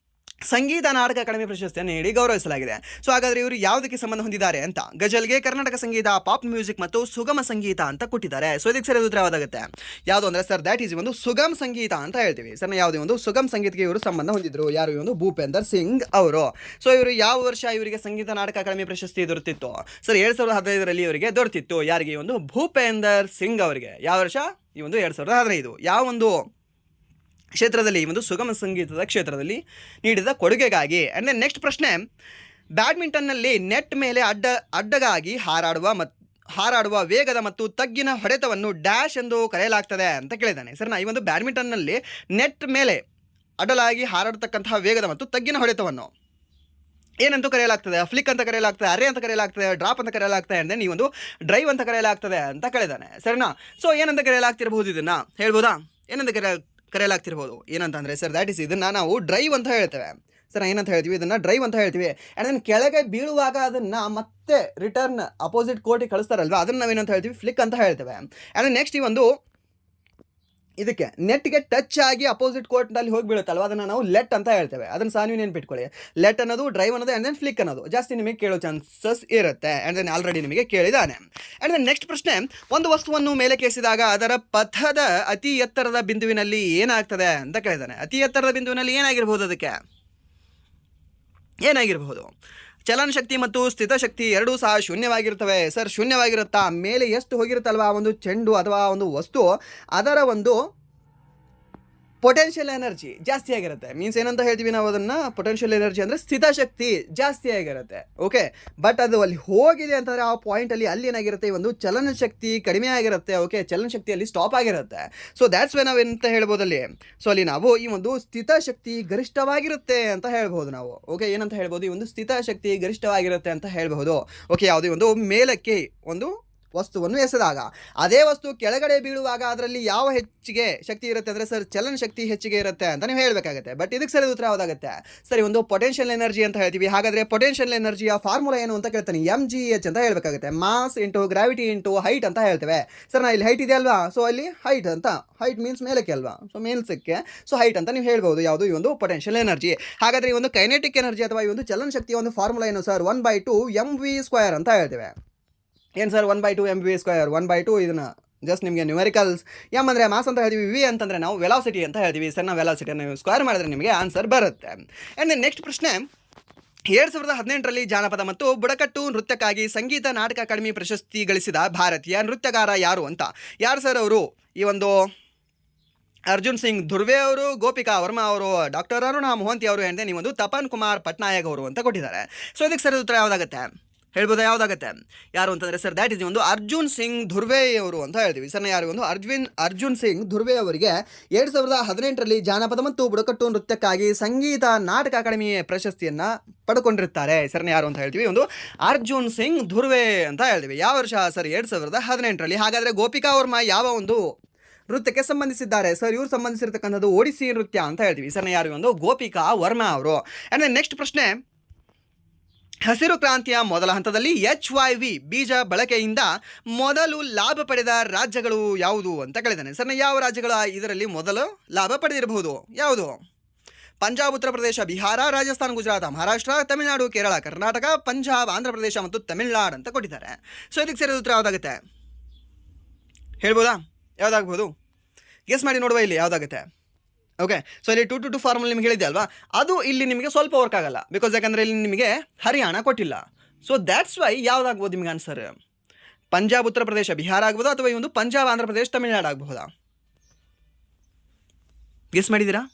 ಸಂಗೀತ ನಾಟಕ ಅಕಾಡೆಮಿ ಪ್ರಶಸ್ತಿಯನ್ನು ನೀಡಿ ಗೌರವಿಸಲಾಗಿದೆ. ಸೊ ಹಾಗಾದರೆ ಇವರು ಯಾವುದಕ್ಕೆ ಸಂಬಂಧ ಹೊಂದಿದ್ದಾರೆ ಅಂತ? ಗಜಲ್ಗೆ, ಕರ್ನಾಟಕ ಸಂಗೀತ, ಪಾಪ್ ಮ್ಯೂಸಿಕ್ ಮತ್ತು ಸುಗಮ ಸಂಗೀತ ಅಂತ ಕೊಟ್ಟಿದ್ದಾರೆ. ಸೊ ಇದಕ್ಕೆ ಸರಿಯಾದ ಉತ್ತರ ಯಾವುದಾಗುತ್ತೆ? ಯಾವುದು ಅಂದರೆ ಸರ್ ದ್ಯಾಟ್ ಈಸ್ ಒಂದು ಸುಗಮ್ ಸಂಗೀತ ಅಂತ ಹೇಳ್ತೀವಿ. ಸರ್ ಯಾವುದೇ ಒಂದು ಸುಗಮ್ ಸಂಗೀತಕ್ಕೆ ಇವರು ಸಂಬಂಧ ಹೊಂದಿದ್ರು. ಯಾರು? ಒಂದು ಭೂಪೇಂದರ್ ಸಿಂಗ್ ಅವರು. ಸೊ ಇವರು ಯಾವ ವರ್ಷ ಇವರಿಗೆ ಸಂಗೀತ ನಾಟಕ ಅಕಾಡೆಮಿ ಪ್ರಶಸ್ತಿ ದೊರೆತಿತ್ತು? ಸರ್ 2015ರಲ್ಲಿ ಇವರಿಗೆ ದೊರೆತಿತ್ತು. ಯಾರಿಗೆ? ಒಂದು ಭೂಪೇಂದರ್ ಸಿಂಗ್ ಅವರಿಗೆ. ಯಾವ ವರ್ಷ? ಈ ಒಂದು 2015. ಯಾವ ಒಂದು ಕ್ಷೇತ್ರದಲ್ಲಿ? ಈ ಒಂದು ಸುಗಮ ಸಂಗೀತದ ಕ್ಷೇತ್ರದಲ್ಲಿ ನೀಡಿದ ಕೊಡುಗೆಗಾಗಿ. ಆ್ಯಂಡ್ ದೆನ್ ನೆಕ್ಸ್ಟ್ ಪ್ರಶ್ನೆ, ಬ್ಯಾಡ್ಮಿಂಟನ್ನಲ್ಲಿ ನೆಟ್ ಮೇಲೆ ಅಡ್ಡಗಾಗಿ ಹಾರಾಡುವ ವೇಗದ ಮತ್ತು ತಗ್ಗಿನ ಹೊಡೆತವನ್ನು ಡ್ಯಾಶ್ ಎಂದು ಕರೆಯಲಾಗ್ತದೆ ಅಂತ ಕೇಳಿದ್ದಾನೆ. ಸರಿನಾ? ಈ ಒಂದು ಬ್ಯಾಡ್ಮಿಂಟನ್ನಲ್ಲಿ ನೆಟ್ ಮೇಲೆ ಅಡ್ಡಲಾಗಿ ಹಾರಾಡತಕ್ಕಂತಹ ವೇಗದ ಮತ್ತು ತಗ್ಗಿನ ಹೊಡೆತವನ್ನು ಏನಂತೂ ಕರೆಯಲಾಗ್ತದೆ? ಫ್ಲಿಕ್ ಅಂತ ಕರೆಯಲಾಗ್ತದೆ, ಅರೆ ಅಂತ ಕರೆಯಲಾಗ್ತದೆ, ಡ್ರಾಪ್ ಅಂತ ಕರೆಯಲಾಗ್ತದೆ, ಅಂದರೆ ಈ ಒಂದು ಡ್ರೈವ್ ಅಂತ ಕರೆಯಲಾಗ್ತದೆ ಅಂತ ಕೇಳಿದ್ದಾನೆ. ಸರಿನಾ? ಸೊ ಏನಂತ ಕರೆಯಲಾಗ್ತಿರಬಹುದು? ಇದನ್ನು ಹೇಳ್ಬೋದಾ? ಏನಂತ ಕರೆಯಲಾಗ್ತಿರ್ಬೋದು? ಏನಂತಂದರೆ ಸರ್ ದ್ಯಾಟ್ ಈಸ್ ಇದನ್ನು ನಾವು ಡ್ರೈವ್ ಅಂತ ಹೇಳ್ತೇವೆ. ಸರ್ ಏನಂತ ಹೇಳ್ತೀವಿ? ಇದನ್ನು ಡ್ರೈವ್ ಅಂತ ಹೇಳ್ತೀವಿ. ಆ್ಯಂಡ್ ದೆನ್ ಕೆಳಗೆ ಬೀಳುವಾಗ ಅದನ್ನು ಮತ್ತೆ ರಿಟರ್ನ್ ಅಪೋಸಿಟ್ ಕೋರ್ಟಿಗೆ ಕಳಿಸ್ತಾರಲ್ವ, ಅದನ್ನು ನಾವೇನಂತ ಹೇಳ್ತೀವಿ? ಫ್ಲಿಕ್ ಅಂತ ಹೇಳ್ತೇವೆ. ಆ್ಯಂಡ್ ನೆಕ್ಸ್ಟ್ ಈ ಒಂದು ಇದಕ್ಕೆ ನೆಟ್ಗೆ ಟಚ್ ಆಗಿ ಅಪೋಸಿಟ್ ಕೋರ್ಟ್ನಲ್ಲಿ ಹೋಗಿ ಬೀಳುತ್ತಲ್ವ, ಅದನ್ನು ನಾವು ಲೆಟ್ ಅಂತ ಹೇಳ್ತೇವೆ. ಅದನ್ನು ಸಹ ನೀವು ನೆನ್ಪಿಟ್ಕೊಳ್ಳಿ. ಲೆಟ್ ಅನ್ನೋದು, ಡ್ರೈವ್ ಅನ್ನೋದು, ಆ್ಯಂಡ್ ದೆನ್ ಫ್ಲಿಕ್ ಅನ್ನೋದು ಜಾಸ್ತಿ ನಿಮಗೆ ಕೇಳೋ ಚಾನ್ಸಸ್ ಇರುತ್ತೆ. ಆ್ಯಂಡ್ ದೆನ್ ಆಲ್ರೆಡಿ ನಿಮಗೆ ಕೇಳಿದಾನೆ. ಆ್ಯಂಡ್ ದೆನ್ ನೆಕ್ಸ್ಟ್ ಪ್ರಶ್ನೆ, ಒಂದು ವಸ್ತುವನ್ನು ಮೇಲೆ ಕೆಸಿದಾಗ ಅದರ ಪಥದ ಅತಿ ಎತ್ತರದ ಬಿಂದುವಿನಲ್ಲಿ ಏನಾಗ್ತದೆ ಅಂತ ಕೇಳಿದಾನೆ. ಅತಿ ಎತ್ತರದ ಬಿಂದುವಿನಲ್ಲಿ ಏನಾಗಿರ್ಬೋದು? ಅದಕ್ಕೆ ಏನಾಗಿರ್ಬೋದು? ಚಲನಶಕ್ತಿ ಮತ್ತು ಸ್ಥಿತಶಕ್ತಿ ಎರಡೂ ಸಹ ಶೂನ್ಯವಾಗಿರುತ್ತವೆ. ಸರ್ ಶೂನ್ಯವಾಗಿರುತ್ತಾ? ಮೇಲೆ ಎಷ್ಟು ಹೋಗಿರುತ್ತಲ್ವಾ ಒಂದು ಚೆಂಡು ಅಥವಾ ಒಂದು ವಸ್ತು, ಅದರ ಒಂದು ಪೊಟೆನ್ಷಿಯಲ್ ಎನರ್ಜಿ ಜಾಸ್ತಿ ಆಗಿರುತ್ತೆ. ಮೀನ್ಸ್ ಏನಂತ ಹೇಳ್ತೀವಿ ನಾವು ಅದನ್ನು? ಪೊಟೆನ್ಷಿಯಲ್ ಎನರ್ಜಿ ಅಂದರೆ ಸ್ಥಿತಶಕ್ತಿ ಜಾಸ್ತಿ ಆಗಿರುತ್ತೆ. ಓಕೆ, ಬಟ್ ಅದು ಅಲ್ಲಿ ಹೋಗಿದೆ ಅಂತಂದರೆ ಆ ಪಾಯಿಂಟಲ್ಲಿ ಅಲ್ಲಿ ಏನಾಗಿರುತ್ತೆ, ಒಂದು ಚಲನಶಕ್ತಿ ಕಡಿಮೆ ಆಗಿರುತ್ತೆ. ಓಕೆ, ಚಲನಶಕ್ತಿಯಲ್ಲಿ ಸ್ಟಾಪ್ ಆಗಿರುತ್ತೆ. ಸೊ ದ್ಯಾಟ್ಸ್ ವೇ ನಾವು ಏನಂತ ಹೇಳ್ಬೋದು ಅಲ್ಲಿ. ಸೊ ಅಲ್ಲಿ ನಾವು ಈ ಒಂದು ಸ್ಥಿತಶಕ್ತಿ ಗರಿಷ್ಠವಾಗಿರುತ್ತೆ ಅಂತ ಹೇಳ್ಬೋದು ನಾವು. ಓಕೆ, ಏನಂತ ಹೇಳ್ಬೋದು? ಈ ಒಂದು ಸ್ಥಿತಶಕ್ತಿ ಗರಿಷ್ಠವಾಗಿರುತ್ತೆ ಅಂತ ಹೇಳ್ಬಹುದು. ಓಕೆ, ಯಾವುದೇ ಒಂದು ಮೇಲಕ್ಕೆ ಒಂದು ವಸ್ತುವನ್ನು ಎಸೆದಾಗ ಅದೇ ವಸ್ತು ಕೆಳಗಡೆ ಬೀಳುವಾಗ ಅದರಲ್ಲಿ ಯಾವ ಹೆಚ್ಚಿಗೆ ಶಕ್ತಿ ಇರುತ್ತೆ ಅಂದರೆ ಸರ್ ಚಲನಶಕ್ತಿ ಹೆಚ್ಚಿಗೆ ಇರುತ್ತೆ ಅಂತ ನೀವು ಹೇಳಬೇಕಾಗುತ್ತೆ. ಬಟ್ ಇದಕ್ಕೆ ಸರಿ ಉತ್ತರ ಯಾವುದಾಗುತ್ತೆ? ಸರಿ, ಒಂದು ಪೊಟೆನ್ಷಿಯಲ್ ಎನರ್ಜಿ ಅಂತ ಹೇಳ್ತೀವಿ. ಹಾಗಾದರೆ ಪೊಟೆನ್ಷಿಯಲ್ ಎನರ್ಜಿಯ ಫಾರ್ಮುಲಾ ಏನು ಅಂತ ಕೇಳ್ತಾನೆ. mgh ಅಂತ ಹೇಳಬೇಕಾಗುತ್ತೆ. Mass into gravity into height ಅಂತ ಹೇಳ್ತೇವೆ. ಸರ್ ನಾ ಇಲ್ಲಿ ಹೈಟ್ ಇದೆ ಅಲ್ವಾ, ಸೊ ಅಲ್ಲಿ ಹೈಟ್ ಅಂತ, ಹೈಟ್ ಮೀನ್ಸ್ ಮೇಲಕ್ಕೆ ಅಲ್ವಾ, ಸೊ ಮೇಲ್ಸಕ್ಕೆ, ಸೊ ಹೈಟ್ ಅಂತ ನೀವು ಹೇಳ್ಬೋದು. ಯಾವುದು? ಈ ಒಂದು ಪೊಟೆನ್ಷಿಯಲ್ ಎನರ್ಜಿ. ಹಾಗಾದರೆ ಈ ಒಂದು ಕೈನೆಟಿಕ್ ಎನರ್ಜಿ ಅಥವಾ ಈ ಒಂದು ಚಲನಶಕ್ತಿಯ ಒಂದು ಫಾರ್ಮುಲಾ ಏನು ಸರ್? 1/2 mv² ಅಂತ ಹೇಳ್ತೇವೆ. ಏನು ಸರ್ 1/2 mv²? 1/2 ಇದನ್ನು ಜಸ್ಟ್ ನಿಮಗೆ ನ್ಯೂಮೆರಿಕಲ್ಸ್. ಎಮ್ ಅಂದರೆ ಮಾಸ್ ಅಂತ ಹೇಳ್ತೀವಿ, ವಿ ಅಂತಂದರೆ ನಾವು ವೆಲಾಸಿಟಿ ಅಂತ ಹೇಳ್ತೀವಿ. ಸರ್ ನಾವು ವೆಲಾಸಿಟಿಯನ್ನು ನೀವು ಸ್ಕ್ವೇರ್ ಮಾಡಿದ್ರೆ ನಿಮಗೆ ಆನ್ಸರ್ ಬರುತ್ತೆ. ಆ್ಯಂಡ್ ನೆಕ್ಸ್ಟ್ ಪ್ರಶ್ನೆ, 2018ರಲ್ಲಿ ಜಾನಪದ ಮತ್ತು ಬುಡಕಟ್ಟು ನೃತ್ಯಕ್ಕಾಗಿ ಸಂಗೀತ ನಾಟಕ ಅಕಾಡೆಮಿ ಪ್ರಶಸ್ತಿ ಗಳಿಸಿದ ಭಾರತೀಯ ನೃತ್ಯಗಾರ ಯಾರು ಅಂತ? ಯಾರು ಸರ್ ಅವರು? ಈ ಒಂದು ಅರ್ಜುನ್ ಸಿಂಗ್ ಧುರ್ವೆ ಅವರು, ಗೋಪಿಕಾ ವರ್ಮಾ ಅವರು, ಡಾಕ್ಟರ್ ಅರುಣಾ ಮೊಹಂತಿ ಅವರು, ಆ್ಯಂಡ್ ನೀವು ಒಂದು ತಪನ್ ಕುಮಾರ್ ಪಟ್ನಾಯಕ್ ಅವರು ಅಂತ ಕೊಟ್ಟಿದ್ದಾರೆ. ಸೊ ಇದಕ್ಕೆ ಸರಿ ಉತ್ತರ ಯಾವುದಾಗುತ್ತೆ ಹೇಳ್ಬೋದಾ? ಯಾವುದಾಗುತ್ತೆ? ಯಾರು ಅಂತಂದರೆ ಸರ್ ದ್ಯಾಟ್ ಇಸ್ ಒಂದು ಅರ್ಜುನ್ ಸಿಂಗ್ ಧುರ್ವೆ ಅವರು ಅಂತ ಹೇಳ್ತೀವಿ. ಸರ್ ಯಾರು? ಒಂದು ಅರ್ಜುನ್ ಸಿಂಗ್ ಧುರ್ವೆ ಅವರಿಗೆ 2018ರಲ್ಲಿ ಜಾನಪದ ಮತ್ತು ಬುಡಕಟ್ಟು ನೃತ್ಯಕ್ಕಾಗಿ ಸಂಗೀತ ನಾಟಕ ಅಕಾಡೆಮಿ ಪ್ರಶಸ್ತಿಯನ್ನು ಪಡ್ಕೊಂಡಿರ್ತಾರೆ. ಸರ್ನ ಯಾರು ಅಂತ ಹೇಳ್ತೀವಿ? ಒಂದು ಅರ್ಜುನ್ ಸಿಂಗ್ ಧುರ್ವೆ ಅಂತ ಹೇಳ್ತೀವಿ. ಯಾವ ವರ್ಷ ಸರ್? 2018ರಲ್ಲಿ. ಹಾಗಾದರೆ ಗೋಪಿಕಾ ವರ್ಮಾ ಯಾವ ಒಂದು ನೃತ್ಯಕ್ಕೆ ಸಂಬಂಧಿಸಿದ್ದಾರೆ ಸರ್? ಇವರು ಸಂಬಂಧಿಸಿರ್ತಕ್ಕಂಥದ್ದು ಒಡಿಸ್ಸಿ ನೃತ್ಯ ಅಂತ ಹೇಳ್ತೀವಿ. ಸರ್ ಯಾರು? ಒಂದು ಗೋಪಿಕಾ ವರ್ಮಾ ಅವರು. ಆ್ಯಂಡ್ ನೆಕ್ಸ್ಟ್ ಪ್ರಶ್ನೆ, ಹಸಿರು ಕ್ರಾಂತಿಯ ಮೊದಲ ಹಂತದಲ್ಲಿ HYV ಬೀಜ ಬಳಕೆಯಿಂದ ಮೊದಲು ಲಾಭ ಪಡೆದ ರಾಜ್ಯಗಳು ಯಾವುದು ಅಂತ ಕೇಳಿದ್ದಾನೆ. ಸರ್ ಯಾವ ರಾಜ್ಯಗಳು ಇದರಲ್ಲಿ ಮೊದಲು ಲಾಭ ಪಡೆದಿರಬಹುದು? ಯಾವುದು? ಪಂಜಾಬ್, ಉತ್ತರ ಪ್ರದೇಶ, ಬಿಹಾರ, ರಾಜಸ್ಥಾನ, ಗುಜರಾತ್, ಮಹಾರಾಷ್ಟ್ರ, ತಮಿಳುನಾಡು, ಕೇರಳ, ಕರ್ನಾಟಕ, ಪಂಜಾಬ್, ಆಂಧ್ರ ಪ್ರದೇಶ ಮತ್ತು ತಮಿಳುನಾಡು ಅಂತ ಕೊಟ್ಟಿದ್ದಾರೆ. ಸೊ ಇದಕ್ಕೆ ಸೇರಿದ ಉತ್ತರ ಯಾವುದಾಗುತ್ತೆ ಹೇಳ್ಬೋದಾ? ಯಾವುದಾಗ್ಬೋದು? ಗೆಸ್ ಮಾಡಿ ನೋಡುವ ಇಲ್ಲಿ ಯಾವುದಾಗುತ್ತೆ. ಓಕೆ, ಸೊ ಇಲ್ಲಿ 2 ಫಾರ್ಮುಲಾ ನಿಮ್ಗೆ ಹೇಳಿದೆ ಅಲ್ವಾ, ಅದು ಇಲ್ಲಿ ನಿಮಗೆ ಸ್ವಲ್ಪ ವರ್ಕ್ ಆಗಲ್ಲ. ಬಿಕಾಸ್ ಯಾಕಂದರೆ ಇಲ್ಲಿ ನಿಮಗೆ ಹರಿಯಾಣ ಕೊಟ್ಟಿಲ್ಲ. ಸೊ ದ್ಯಾಟ್ಸ್ ವೈ ಯಾವುದಾಗ್ಬೋದು ನಿಮ್ಗೆ ಆನ್ಸರ್? ಪಂಜಾಬ್, ಉತ್ತರ ಪ್ರದೇಶ, ಬಿಹಾರ ಆಗ್ಬೋದಾ, ಅಥವಾ ಈ ಒಂದು ಪಂಜಾಬ್, ಆಂಧ್ರ ಪ್ರದೇಶ, ತಮಿಳುನಾಡು ಆಗಬಹುದಾ? ಗೆಸ್ ಮಾಡಿದ್ದೀರಾ?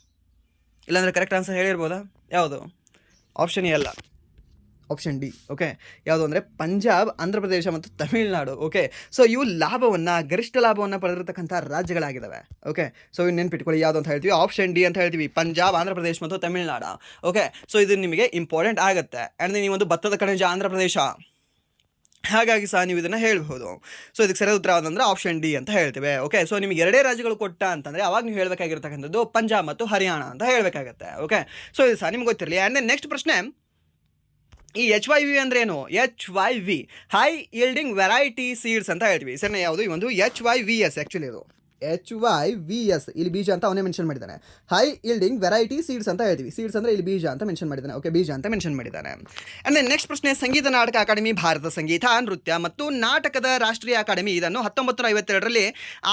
ಇಲ್ಲಾಂದರೆ ಕರೆಕ್ಟ್ ಆನ್ಸರ್ ಹೇಳಿರ್ಬೋದಾ? ಯಾವುದು? ಆಪ್ಷನ್ ಎ ಅಲ್ಲ, ಆಪ್ಷನ್ ಡಿ. ಓಕೆ, ಯಾವುದು ಅಂದರೆ ಪಂಜಾಬ್, ಆಂಧ್ರ ಪ್ರದೇಶ ಮತ್ತು ತಮಿಳುನಾಡು. ಓಕೆ, ಸೊ ಇವು ಗರಿಷ್ಠ ಲಾಭವನ್ನು ಪಡೆದಿರತಕ್ಕಂಥ ರಾಜ್ಯಗಳಾಗಿದ್ದಾವೆ. ಓಕೆ, ಸೊ ಇವು ನೆನ್ಪಿಟ್ಕೊಳ್ಳಿ. ಯಾವುದು ಅಂತ ಹೇಳ್ತೀವಿ? ಆಪ್ಷನ್ ಡಿ ಅಂತ ಹೇಳ್ತೀವಿ, ಪಂಜಾಬ್, ಆಂಧ್ರ ಪ್ರದೇಶ ಮತ್ತು ತಮಿಳುನಾಡು. ಓಕೆ, ಸೊ ಇದು ನಿಮಗೆ ಇಂಪಾರ್ಟೆಂಟ್ ಆಗುತ್ತೆ. ಆ್ಯಂಡ್ ನೀವು ಒಂದು ಭತ್ತದ ಕಣಜ ಆಂಧ್ರ ಪ್ರದೇಶ, ಹಾಗಾಗಿ ಸಹ ನೀವು ಇದನ್ನು ಹೇಳ್ಬೋದು. ಸೊ ಇದಕ್ಕೆ ಸರಿಯಾದ ಉತ್ತರ ಯಾವುದಂದ್ರೆ ಆಪ್ಷನ್ ಡಿ ಅಂತ ಹೇಳ್ತೇವೆ. ಓಕೆ, ಸೊ ನಿಮಗೆ ಎರಡೇ ರಾಜ್ಯಗಳು ಕೊಟ್ಟ ಅಂತಂದರೆ ಅವಾಗ ನೀವು ಹೇಳಬೇಕಾಗಿರ್ತಕ್ಕಂಥದ್ದು ಪಂಜಾಬ್ ಮತ್ತು ಹರಿಯಾಣ ಅಂತ ಹೇಳಬೇಕಾಗತ್ತೆ. ಓಕೆ, ಸೊ ಇದು ಸಹ ನಿಮ್ಗೆ ಗೊತ್ತಿರಲಿ. ಆ್ಯಂಡ್ ನೆಕ್ಸ್ಟ್ ಪ್ರಶ್ನೆ, ಈ HYV ಅಂದರೆ ಏನು? HYV high yielding variety seeds ಅಂತ ಹೇಳ್ತೀವಿ. ಸರ್ ಯಾವುದು? ಈ ಒಂದು HYVS ಆ್ಯಕ್ಚುಲಿ ಇದು HYVS ಇಲ್ಲಿ ಬೀಜ ಅಂತ ಅವನೇ ಮೆನ್ಷನ್ ಮಾಡಿದ್ದಾನೆ. ಹೈ ಈಲ್ಡಿಂಗ್ ವೆರೈಟಿ ಸೀಡ್ಸ್ ಅಂತ ಹೇಳ್ತೀವಿ. ಸೀಡ್ಸ್ ಅಂದರೆ ಇಲ್ಲಿ ಬೀಜ ಅಂತ ಮೆನ್ಷನ್ ಮಾಡಿದ್ದಾನೆ. ಓಕೆ, ಬೀಜ ಅಂತ ಮೆನ್ಷನ್ ಮಾಡಿದ್ದಾನೆ. ಆ್ಯಂಡ್ ನೆಕ್ಸ್ಟ್ ಪ್ರಶ್ನೆ, ಸಂಗೀತ ನಾಟಕ ಅಕಾಡೆಮಿ ಭಾರತ ಸಂಗೀತ, ನೃತ್ಯ ಮತ್ತು ನಾಟಕದ ರಾಷ್ಟ್ರೀಯ ಅಕಾಡೆಮಿ ಇದನ್ನು 1952ರಲ್ಲಿ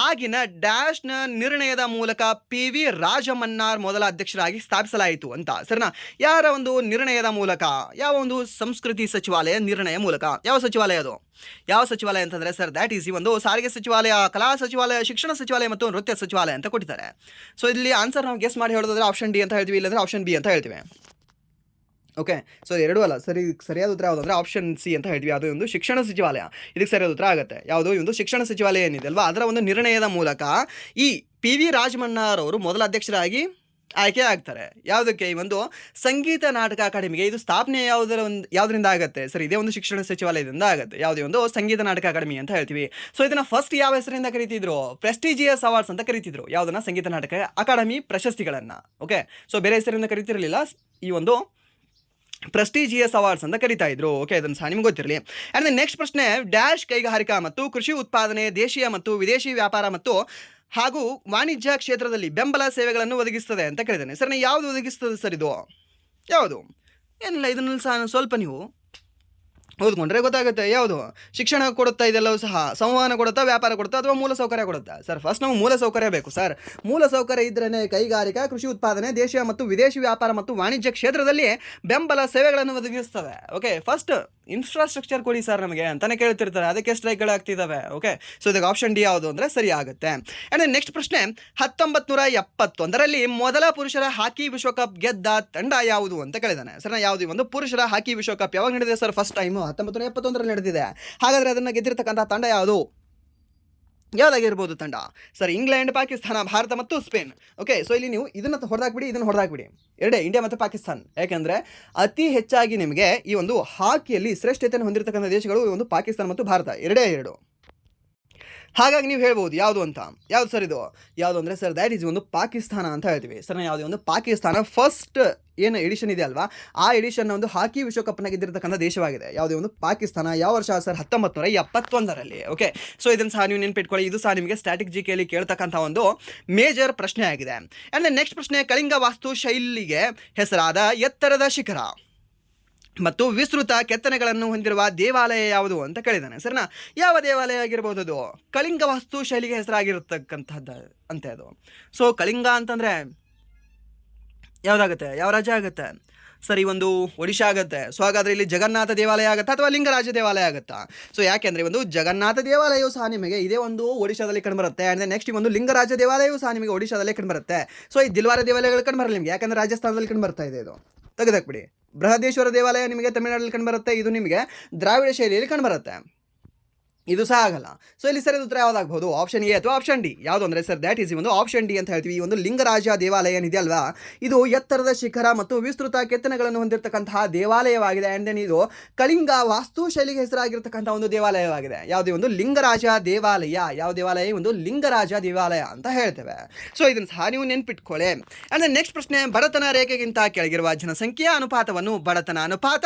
ಆಗಿನ ಡ್ಯಾಶ್ನ ನಿರ್ಣಯದ ಮೂಲಕ PV ರಾಜಮನ್ನಾರ್ ಮೊದಲ ಅಧ್ಯಕ್ಷರಾಗಿ ಸ್ಥಾಪಿಸಲಾಯಿತು ಅಂತ. ಸರ್ನಾ ಯಾರ ಒಂದು ನಿರ್ಣಯದ ಮೂಲಕ? ಯಾವ ಒಂದು ಸಂಸ್ಕೃತಿ ಸಚಿವಾಲಯ ನಿರ್ಣಯ ಮೂಲಕ. ಯಾವ ಸಚಿವಾಲಯ ಅದು? ಯಾವ ಸಚಿವಾಲಯ ಅಂತಂದರೆ ಸರ್ ದ್ಯಾಟ್ ಈಸ್ ಈ ಒಂದು ಸಾರಿಗೆ ಸಚಿವಾಲಯ, ಕಲಾ ಸಚಿವಾಲಯ, ಶಿಕ್ಷಣ ಸಚಿವಾಲಯ ಮತ್ತು ನೃತ್ಯ ಸಚಿವಾಲಯ ಅಂತ ಕೊಟ್ಟಿದ್ದಾರೆ. ಸೊ ಇಲ್ಲಿ ಆನ್ಸರ್ ನಾವು ಗೆಸ್ ಮಾಡಿ ಹೇಳೋದಾದ್ರೆ ಆಪ್ಷನ್ ಡಿ ಅಂತ ಹೇಳ್ತೀವಿ, ಇಲ್ಲಾಂದರೆ ಆಪ್ಷನ್ ಬಿ ಅಂತ ಹೇಳ್ತೀವಿ. ಓಕೆ, ಸೊ ಎರಡೂ ಅಲ್ಲ, ಸರಿಯಾದ ಉತ್ತರ ಯಾವುದಂದ್ರೆ ಆಪ್ಷನ್ ಸಿ ಅಂತ ಹೇಳ್ತೀವಿ. ಅದು ಒಂದು ಶಿಕ್ಷಣ ಸಚಿವಾಲಯ ಇದಕ್ಕೆ ಸರಿಯಾದ ಉತ್ತರ ಆಗುತ್ತೆ. ಯಾವುದು? ಈ ಒಂದು ಶಿಕ್ಷಣ ಸಚಿವಾಲಯ ಏನಿದೆ ಅಲ್ವಾ, ಅದರ ಒಂದು ನಿರ್ಣಯದ ಮೂಲಕ ಈ PV ರಾಜಮನ್ನಾರ್ ಅವರು ಮೊದಲ ಅಧ್ಯಕ್ಷರಾಗಿ ಆಯ್ಕೆ ಆಗ್ತಾರೆ. ಯಾವುದಕ್ಕೆ? ಈ ಒಂದು ಸಂಗೀತ ನಾಟಕ ಅಕಾಡೆಮಿಗೆ. ಇದು ಸ್ಥಾಪನೆ ಯಾವುದರಿಂದ ಆಗುತ್ತೆ ಸರ್? ಇದೇ ಒಂದು ಶಿಕ್ಷಣ ಸಚಿವಾಲಯದಿಂದ ಆಗುತ್ತೆ. ಯಾವುದೇ ಒಂದು ಸಂಗೀತ ನಾಟಕ ಅಕಾಡೆಮಿ ಅಂತ ಹೇಳ್ತೀವಿ. ಸೊ ಇದನ್ನು ಫಸ್ಟ್ ಯಾವ ಹೆಸರಿಂದ ಕರೀತಿದ್ರು? ಪ್ರೆಸ್ಟಿಜಿಯಸ್ ಅವಾರ್ಡ್ಸ್ ಅಂತ ಕರೀತಿದ್ರು. ಯಾವುದನ್ನ? ಸಂಗೀತ ನಾಟಕ ಅಕಾಡೆಮಿ ಪ್ರಶಸ್ತಿಗಳನ್ನು. ಓಕೆ, ಸೊ ಬೇರೆ ಹೆಸರಿಂದ ಕರೀತಿರಲಿಲ್ಲ, ಈ ಒಂದು ಪ್ರೆಸ್ಟಿಜಿಯಸ್ ಅವಾರ್ಡ್ಸ್ ಅಂತ ಕರೀತಾ ಇದ್ರು. ಓಕೆ, ಅದನ್ನು ಸಹ ನಿಮ್ಗೆ ಗೊತ್ತಿರಲಿ. ಆ್ಯಂಡ್ ನೆಕ್ಸ್ಟ್ ಪ್ರಶ್ನೆ, ಡ್ಯಾಶ್ ಕೈಗಾರಿಕಾ ಮತ್ತು ಕೃಷಿ ಉತ್ಪಾದನೆ, ದೇಶೀಯ ಮತ್ತು ವಿದೇಶಿ ವ್ಯಾಪಾರ ಮತ್ತು ಹಾಗೂ ವಾಣಿಜ್ಯ ಕ್ಷೇತ್ರದಲ್ಲಿ ಬೆಂಬಲ ಸೇವೆಗಳನ್ನು ಒದಗಿಸ್ತದೆ ಅಂತ ಕೇಳಿದ್ದೇನೆ. ಸರ್ ಯಾವುದು ಒದಗಿಸ್ತದೆ ಸರ್ ಇದು? ಯಾವುದು? ಏನಿಲ್ಲ, ಇದನ್ನು ಸಹ ಸ್ವಲ್ಪ ನೀವು ಓದ್ಕೊಂಡ್ರೆ ಗೊತ್ತಾಗುತ್ತೆ ಯಾವುದು ಶಿಕ್ಷಣ ಕೊಡುತ್ತಾ, ಇದೆಲ್ಲವೂ ಸಹ ಸಂವಹನ ಕೊಡುತ್ತಾ, ವ್ಯಾಪಾರ ಕೊಡುತ್ತಾ ಅಥವಾ ಮೂಲ ಸೌಕರ್ಯ ಕೊಡುತ್ತಾ. ಸರ್ ಫಸ್ಟ್ ನಾವು ಮೂಲ ಸೌಕರ್ಯ ಬೇಕು ಸರ್. ಮೂಲ ಸೌಕರ್ಯ ಇದ್ರೇ ಕೈಗಾರಿಕಾ, ಕೃಷಿ ಉತ್ಪಾದನೆ, ದೇಶೀಯ ಮತ್ತು ವಿದೇಶಿ ವ್ಯಾಪಾರ ಮತ್ತು ವಾಣಿಜ್ಯ ಕ್ಷೇತ್ರದಲ್ಲಿ ಬೆಂಬಲ ಸೇವೆಗಳನ್ನು ಒದಗಿಸ್ತವೆ. ಓಕೆ, ಫಸ್ಟ್ ಇನ್ಫ್ರಾಸ್ಟ್ರಕ್ಚರ್ ಕೊಡಿ ಸರ್ ನಮಗೆ ಅಂತಾನೆ ಕೇಳ್ತಿರ್ತಾರೆ, ಅದಕ್ಕೆ ಸ್ಟ್ರೈಕ್ಗಳಾಗ್ತಿದ್ದಾವೆ. ಓಕೆ, ಸೊ ಇದಕ್ಕೆ ಆಪ್ಷನ್ ಡಿ ಯಾವುದು ಅಂದರೆ ಸರಿ ಆಗುತ್ತೆ. ಆ್ಯಂಡ್ ನೆಕ್ಸ್ಟ್ ಪ್ರಶ್ನೆ, 1971ರಲ್ಲಿ ಮೊದಲ ಪುರುಷರ ಹಾಕಿ ವಿಶ್ವಕಪ್ ಗೆದ್ದ ತಂಡ ಯಾವುದು ಅಂತ ಕೇಳಿದಾನೆ. ಸರ್ ಯಾವುದು ಒಂದು ಪುರುಷರ ಹಾಕಿ ವಿಶ್ವಕಪ್ ಯಾವಾಗ ನಡೆದಿದೆ ಸರ್? ಫಸ್ಟ್ ಟೈಮು 1971ರಲ್ಲಿ ನಡೆದಿದೆ. ಹಾಗಾದರೆ ಅದನ್ನು ಗೆದ್ದಿರ್ತಕ್ಕಂಥ ತಂಡ ಯಾವುದು? ಯಾವುದಾಗಿರ್ಬೋದು ತಂಡ? ಸರ್ ಇಂಗ್ಲೆಂಡ್, ಪಾಕಿಸ್ತಾನ, ಭಾರತ ಮತ್ತು ಸ್ಪೇನ್. ಓಕೆ, ಸೊ ಇಲ್ಲಿ ನೀವು ಇದನ್ನು ಹೊಡೆದಾಕ್ಬಿಡಿ, ಇದನ್ನು ಹೊಡೆದಾಕ್ಬಿಡಿ, ಎರಡೇ ಇಂಡಿಯಾ ಮತ್ತು ಪಾಕಿಸ್ತಾನ. ಯಾಕೆಂದರೆ ಅತಿ ಹೆಚ್ಚಾಗಿ ನಿಮಗೆ ಈ ಒಂದು ಹಾಕಿಯಲ್ಲಿ ಶ್ರೇಷ್ಠತೆಯನ್ನು ಹೊಂದಿರತಕ್ಕಂಥ ದೇಶಗಳು ಈ ಒಂದು ಪಾಕಿಸ್ತಾನ ಮತ್ತು ಭಾರತ, ಎರಡೇ ಎರಡು. ಹಾಗಾಗಿ ನೀವು ಹೇಳ್ಬೋದು ಯಾವುದು ಅಂತ. ಯಾವುದು ಸರ್ ಇದು? ಯಾವುದು ಅಂದರೆ ಸರ್ ದ್ಯಾಟ್ ಈಸ್ ಒಂದು ಪಾಕಿಸ್ತಾನ ಅಂತ ಹೇಳ್ತೀವಿ. ಸರ್ ಯಾವುದೇ ಒಂದು ಪಾಕಿಸ್ತಾನ ಫಸ್ಟ್ ಏನು ಎಡಿಷನ್ ಇದೆ ಅಲ್ವಾ, ಆ ಎಡಿಷನ್ನ ಒಂದು ಹಾಕಿ ವಿಶ್ವಕಪ್ನ ಗೆದ್ದಿರತಕ್ಕಂಥ ದೇಶವಾಗಿದೆ. ಯಾವುದೇ ಒಂದು ಪಾಕಿಸ್ತಾನ. ಯಾವ ವರ್ಷ ಸರ್? 1971ರಲ್ಲಿ. ಓಕೆ, ಸೊ ಇದನ್ನು ಸಹ ನೀವು ನೆನ್ಪಿಟ್ಕೊಳ್ಳಿ. ಇದು ಸಹ ನಿಮಗೆ ಸ್ಟ್ಯಾಟಿಕ್ ಜಿಕೆಯಲ್ಲಿ ಕೇಳ್ತಕ್ಕಂಥ ಒಂದು ಮೇಜರ್ ಪ್ರಶ್ನೆ ಆಗಿದೆ. ಆ್ಯಂಡ್ ನೆಕ್ಸ್ಟ್ ಪ್ರಶ್ನೆ, ಕಳಿಂಗ ವಾಸ್ತು ಶೈಲಿಗೆ ಹೆಸರಾದ ಎತ್ತರದ ಶಿಖರ ಮತ್ತು ವಿಸ್ತೃತ ಕೆತ್ತನೆಗಳನ್ನು ಹೊಂದಿರುವ ದೇವಾಲಯ ಯಾವುದು ಅಂತ ಕೇಳಿದ್ದಾನೆ. ಸರಿನಾ? ಯಾವ ದೇವಾಲಯ ಆಗಿರ್ಬೋದು ಅದು? ಕಳಿಂಗ ವಾಸ್ತು ಶೈಲಿಗೆ ಹೆಸರಾಗಿರತಕ್ಕಂಥದ್ದು ಅಂತೆ ಅದು. ಸೊ ಕಳಿಂಗ ಅಂತಂದರೆ ಯಾವುದಾಗುತ್ತೆ? ಯಾವ ರಾಜ್ಯ ಆಗುತ್ತೆ ಸರ್? ಈ ಒಂದು ಒಡಿಶಾ ಆಗುತ್ತೆ. ಸೊ ಹಾಗಾದರೆ ಇಲ್ಲಿ ಜಗನ್ನಾಥ ದೇವಾಲಯ ಆಗುತ್ತಾ ಅಥವಾ ಲಿಂಗರಾಜ ದೇವಾಲಯ ಆಗುತ್ತಾ? ಸೊ ಯಾಕೆಂದರೆ ಒಂದು ಜಗನ್ನಾಥ ದೇವಾಲಯವು ಸಹ ನಿಮಗೆ ಇದೇ ಒಂದು ಒಡಿಶಾದಲ್ಲಿ ಕಂಡುಬರುತ್ತೆ. ಆ್ಯಂಡ್ ನೆಕ್ಸ್ಟ್ ಈ ಒಂದು ಲಿಂಗರಾಜ ದೇವಾಲಯವು ಸಹ ನಿಮಗೆ ಒಡಿಶಾದಲ್ಲೇ ಕಂಡುಬರುತ್ತೆ. ಸೊ ಈ ದಿಲ್ವಾರ ದೇವಾಲಯಗಳು ಕಂಡುಬರಲ್ಲ ನಿಮಗೆ, ಯಾಕಂದರೆ ರಾಜಸ್ಥಾನದಲ್ಲಿ ಕಂಡುಬರ್ತಾ ಇದೆ. ಇದು ತೆಗೆದಾಕ್ಬಿಡಿ. ಬೃಹದೇಶ್ವರ ದೇವಾಲಯ ನಿಮಗೆ ತಮಿಳುನಾಡಲ್ಲಿ ಕಂಡುಬರುತ್ತೆ. ಇದು ನಿಮಗೆ ದ್ರಾವಿಡ ಶೈಲಿಯಲ್ಲಿ ಕಂಡುಬರುತ್ತೆ. ಇದು ಸಹ ಆಗಲ್ಲ. ಸೊ ಇಲ್ಲಿ ಸರಿ ಉತ್ತರ ಯಾವುದಾಗಬಹುದು? ಆಪ್ಷನ್ ಎ ಅಥವಾ ಆಪ್ಷನ್ ಡಿ? ಯಾವುದು ಅಂದರೆ ಸರ್ ದ್ಯಾಟ್ ಈಸ್ ಒಂದು ಆಪ್ಷನ್ ಡಿ ಅಂತ ಹೇಳ್ತೀವಿ. ಈ ಒಂದು ಲಿಂಗರಾಜ ದೇವಾಲಯ ಏನಿದೆ ಅಲ್ವಾ, ಇದು ಎತ್ತರದ ಶಿಖರ ಮತ್ತು ವಿಸ್ತೃತ ಕೆತ್ತನೆಗಳನ್ನು ಹೊಂದಿರತಕ್ಕಂತಹ ದೇವಾಲಯವಾಗಿದೆ. ಆ್ಯಂಡ್ ದೆನ್ ಇದು ಕಳಿಂಗ ವಾಸ್ತು ಶೈಲಿಗೆ ಹೆಸರಾಗಿರ್ತಕ್ಕಂಥ ಒಂದು ದೇವಾಲಯವಾಗಿದೆ. ಯಾವುದೇ ಒಂದು ಲಿಂಗರಾಜ ದೇವಾಲಯ. ಯಾವ ದೇವಾಲಯ? ಒಂದು ಲಿಂಗರಾಜ ದೇವಾಲಯ ಅಂತ ಹೇಳ್ತೇವೆ. ಸೊ ಇದನ್ನು ಸಹ ನೀವು ನೆನ್ಪಿಟ್ಕೊಳ್ಳಿ. ಆ್ಯಂಡ್ ನೆಕ್ಸ್ಟ್ ಪ್ರಶ್ನೆ, ಬಡತನ ರೇಖೆಗಿಂತ ಕೆಳಗಿರುವ ಜನಸಂಖ್ಯೆಯ ಅನುಪಾತವನ್ನು ಬಡತನ ಅನುಪಾತ